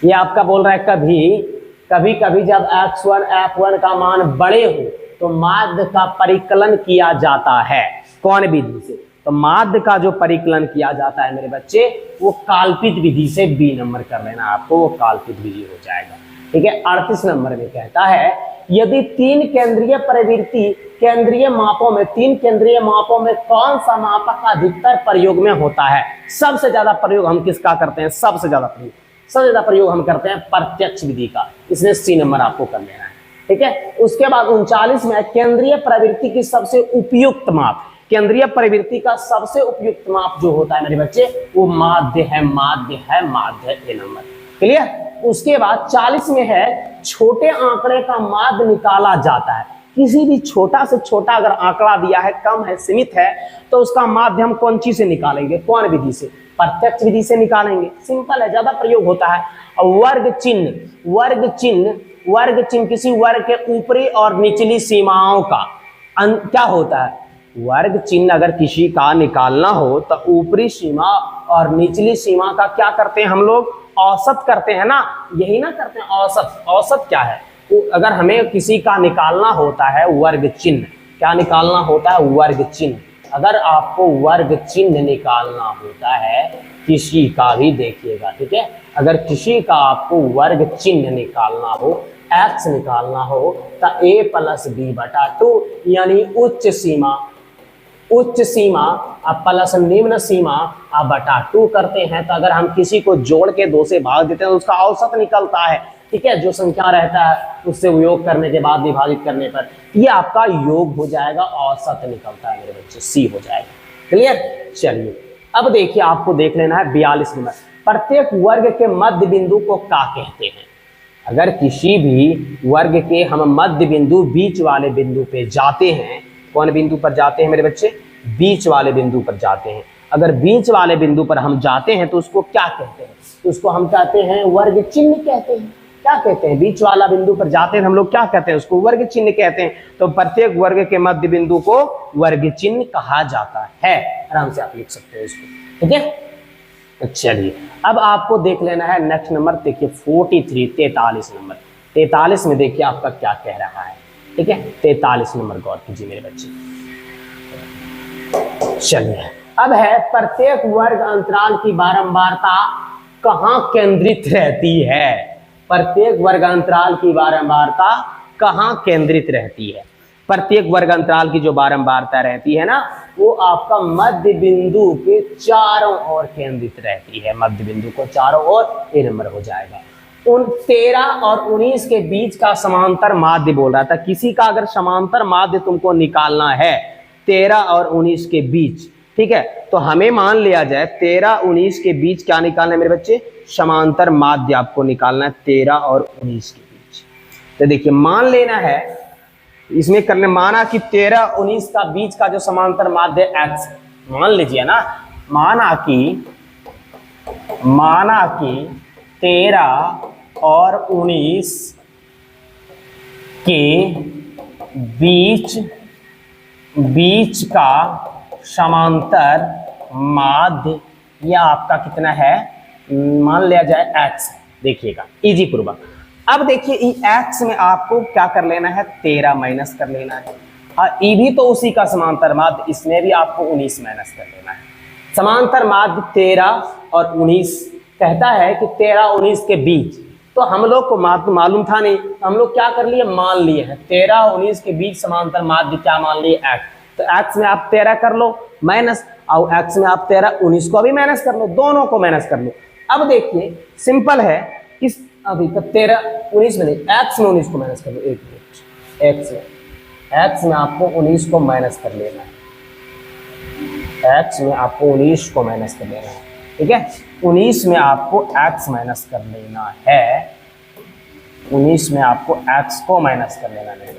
ये आपका बोल रहा है कभी कभी जब x1 f1 का मान बड़े हो तो माध्य का परिकलन किया जाता है कौन विधि से? तो माध्य का जो परिकलन किया जाता है मेरे बच्चे वो काल्पित विधि से। बी नंबर कर लेना आपको, वो काल्पित विधि हो जाएगा। ठीक है। 38 नंबर में कहता है यदि तीन केंद्रीय प्रवृत्ति केंद्रीय मापों में, तीन केंद्रीय मापों में कौन सा मापक अधिकतर प्रयोग में होता है? सबसे ज्यादा प्रयोग हम किसका करते हैं? सबसे ज्यादा प्रयोग हम करते हैं प्रत्यक्ष विधि का। इसमें सी नंबर आपको कर लेना है। ठीक है। उसके बाद 39 में केंद्रीय प्रवृत्ति की सबसे उपयुक्त माप, केंद्रीय प्रवृत्ति का सबसे उपयुक्त माप जो होता है मेरे बच्चे वो माध्य है। ए नंबर क्लियर। उसके बाद 40 में है छोटे आंकड़े का माध्य निकाला जाता है। किसी भी छोटा से छोटा अगर आंकड़ा दिया है, कम है, सीमित है, तो उसका माध्य हम कौन चीज से निकालेंगे? कौन विधि से? प्रत्यक्ष विधि से निकालेंगे। सिंपल है, ज्यादा प्रयोग होता है। और वर्ग चिन्ह किसी वर्ग के ऊपरी और निचली सीमाओं का क्या होता है? वर्ग चिन्ह अगर किसी का निकालना हो तो ऊपरी सीमा और निचली सीमा का क्या करते हैं हम लोग? औसत करते हैं ना, यही ना करते हैं औसत। औसत क्या है? अगर हमें किसी का निकालना होता है वर्ग चिन्ह, क्या निकालना होता है? वर्ग चिन्ह। अगर आपको वर्ग चिन्ह निकालना होता है किसी का भी, देखिएगा ठीक है, अगर किसी का आपको वर्ग चिन्ह निकालना हो, x निकालना हो तो a प्लस बी बटा 2 यानी उच्च सीमा अब प्लस निम्न सीमा अब बटा 2 करते हैं। तो अगर हम किसी को जोड़ के 2 से भाग देते हैं तो उसका औसत निकलता है। ठीक है। जो संख्या रहता है उससे योग करने के बाद विभाजित करने पर ये आपका योग हो जाएगा, औसत निकलता है मेरे बच्चे, सी हो जाएगा। क्लियर। चलिए अब देखिए, आपको देख लेना है 42 नंबर। प्रत्येक वर्ग के मध्य बिंदु को क्या कहते हैं? अगर किसी भी वर्ग के हम मध्य बिंदु, बीच वाले बिंदु पे जाते हैं, कौन बिंदु पर जाते हैं मेरे बच्चे? बीच वाले बिंदु पर जाते हैं। अगर बीच वाले बिंदु पर हम जाते हैं तो उसको क्या कहते हैं? उसको हम कहते हैं वर्ग चिन्ह कहते हैं। क्या कहते हैं? बीच वाला बिंदु पर जाते हैं हम लोग क्या कहते हैं? उसको वर्ग चिन्ह कहते हैं। तो प्रत्येक वर्ग के मध्य बिंदु को वर्ग चिन्ह कहा जाता है। आराम से आप लिख सकते हो इसको। ठीक है। चलिए अब आपको देख लेना है नेक्स्ट नंबर। देखिए 43 नंबर। 43 में देखिए आपका क्या कह रहा है। ठीक है। 43 नंबर गौर कीजिए मेरे बच्चे। चलिए अब है प्रत्येक वर्ग अंतराल की बारंबारता कहाँ केंद्रित रहती है? प्रत्येक वर्ग अंतराल की बारंबारता कहाँ केंद्रित रहती है? प्रत्येक वर्ग अंतराल की जो बारंबारता रहती है ना, वो आपका मध्य बिंदु के चारों ओर केंद्रित रहती है। मध्य बिंदु को चारों ओर, ए नंबर हो जाएगा। 13 और 19 के बीच का समांतर माध्य बोल रहा था। किसी का अगर समांतर माध्य तुमको निकालना है 13 और 19 के बीच, ठीक है, तो हमें मान लिया जाए 13 19 के बीच क्या निकालना है मेरे बच्चे? समांतर माध्य आपको निकालना है 13 और 19 के बीच। तो देखिए मान लेना है, इसमें करने माना कि 13 19 का बीच का जो समांतर माध्य x, मान लीजिए ना, माना कि 13 और 19 के बीच का समांतर माध्य यह आपका कितना है? मान लिया जाए x। देखिएगा इजी पूर्वक। अब देखिए x में आपको क्या कर लेना है? 13 माइनस कर लेना है। और ई भी तो उसी का समांतर माध्य, इसमें भी आपको 19 माइनस कर लेना है। समांतर माध्य 13 और 19 कहता है कि 13 19 के बीच, तो हम लोग को मालूम था नहीं, हम लोग क्या कर लिए? मान लिए हैं 13 19 के बीच समांतर माध्य क्या मान लिए? x। तो x में आप 13 कर लो माइनस, और x में आप 13 19 को भी माइनस कर लो, दोनों को माइनस कर लो। अब देखिए सिंपल है, इस अभी तक 13 19 में नहीं, x में 19 को माइनस कर लो। एक मिनट, x में आपको 19 को माइनस कर लेना है। x में आपको 19 को माइनस कर लेना है। ठीक है। 19 में आपको x माइनस कर लेना है। 19 में आपको x को माइनस कर लेना है।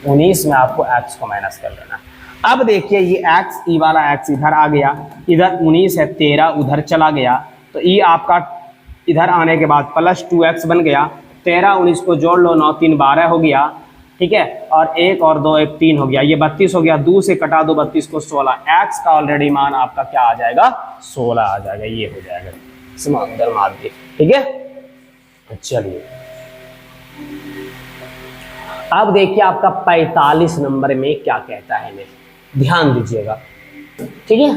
19 में आपको x को माइनस कर लेना। अब देखिए ये x, ई वाला x इधर आ गया, इधर 19 है, 13 उधर चला गया, तो ये आपका इधर आने के बाद प्लस 2x बन गया। 13 19 को जोड़ लो, 9 3 12 हो गया। ठीक है। और 1 और 2 1 3 हो गया, ये 32 हो गया। 2 से कटा दो 32 को 16। x का ऑलरेडी मान आपका क्या आ जाएगा? 16 आ जाएगा। ये हो जाएगा समांतर माध्य। ठीक है। चलिए अब देखिए आपका 45 नंबर में क्या कहता है, मैं ध्यान दीजिएगा, ठीक है।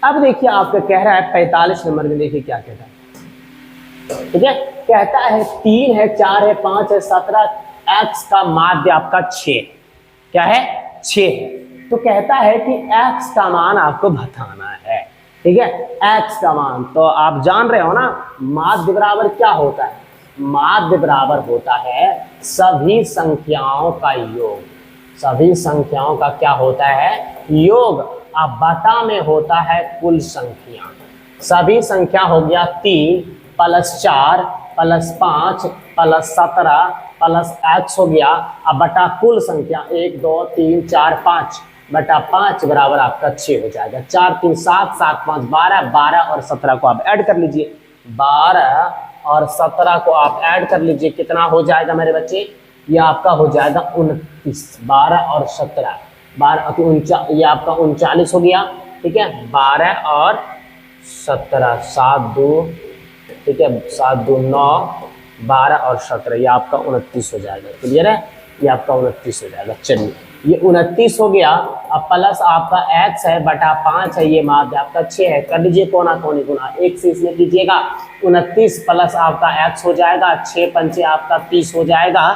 अब देखिए आपका कह रहा है 45 नंबर में, देखिए क्या कहता है, ठीक है। कहता है 3 है, 4 है, 5 है, 17, x का माध्य आपका 6, क्या है 6 है। तो कहता है कि x का मान आपको बताना है, ठीक है। x का मान तो आप जान रहे हो ना, माध्य बराबर क्या होता है, माध्य बराबर होता है सभी संख्याओं का योग, सभी संख्याओं का क्या होता है, योग। अब बटा में होता है कुल संख्या, सभी संख्या हो गया 3 plus 4 plus 5 plus 17 plus x हो गया। अब बटा कुल संख्या 1 2 3 4 5 बटा 5 बराबर आपका 6 हो जाएगा। 4 3 7 7 5 12, 12 और 17 को आप ऐड कर लीजिए, 12 और 17 को आप ऐड कर लीजिए, कितना हो जाएगा मेरे बच्चे, ये आपका हो जाएगा 29। 12 और 17 12 ये आपका 39 हो गया, ठीक है। 12 और 17 7 2, ठीक है, 7 2 9, 12 और 17 ये आपका 29 हो जाएगा। क्लियर है, ये आपका 29 हो जाएगा। चलिए ये 29 हो गया। अब प्लस आपका x है बटा 5 है, ये माध्य आपका 6 है, कर लीजिए कोना कोनी गुना, 1 से इसमें कीजिएगा, 29 प्लस आपका x हो जाएगा, 6 पंचे आपका 30 हो जाएगा,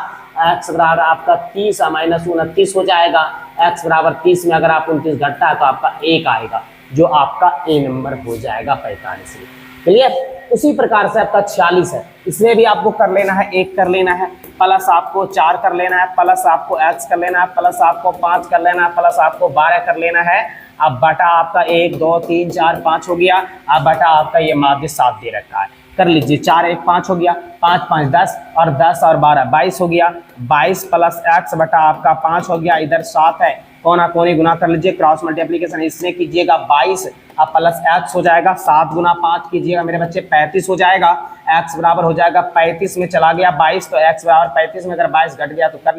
x बराबर आपका 30 माइनस 29 हो जाएगा। x बराबर 30 में अगर आप 29 घटता है तो आपका 1 आएगा, जो आपका ए नंबर हो जाएगा 45 में। क्लियर। उसी प्रकार से आपका 46 है, इसमें भी आपको कर लेना है, 1 कर लेना है, प्लस आपको 4 कर लेना है, प्लस आपको x कर लेना है, प्लस आपको 5 कर लेना है, प्लस आपको 12 कर लेना है। अब बटा आपका 1 2 3 4 5 हो गया। अब बटा आपका ये माध्य 7 दे रखा है, कर लीजिए, 4 1 5 हो गया, 5 5 10 और 10 और 12 22 हो गया। 22 प्लस x बटा आपका 5 हो गया, इधर 7 है, कोना कोनी गुना कर लीजिए, क्रॉस मल्टीप्लिकेशन इसमें कीजिएगा 22, अब प्लस x हो जाएगा, 7 गुना 5 कीजिएगा मेरे बच्चे 35 हो जाएगा। x बराबर हो जाएगा 35 में चला गया 22, तो x बराबर 35 में अगर 22 घट गया तो कर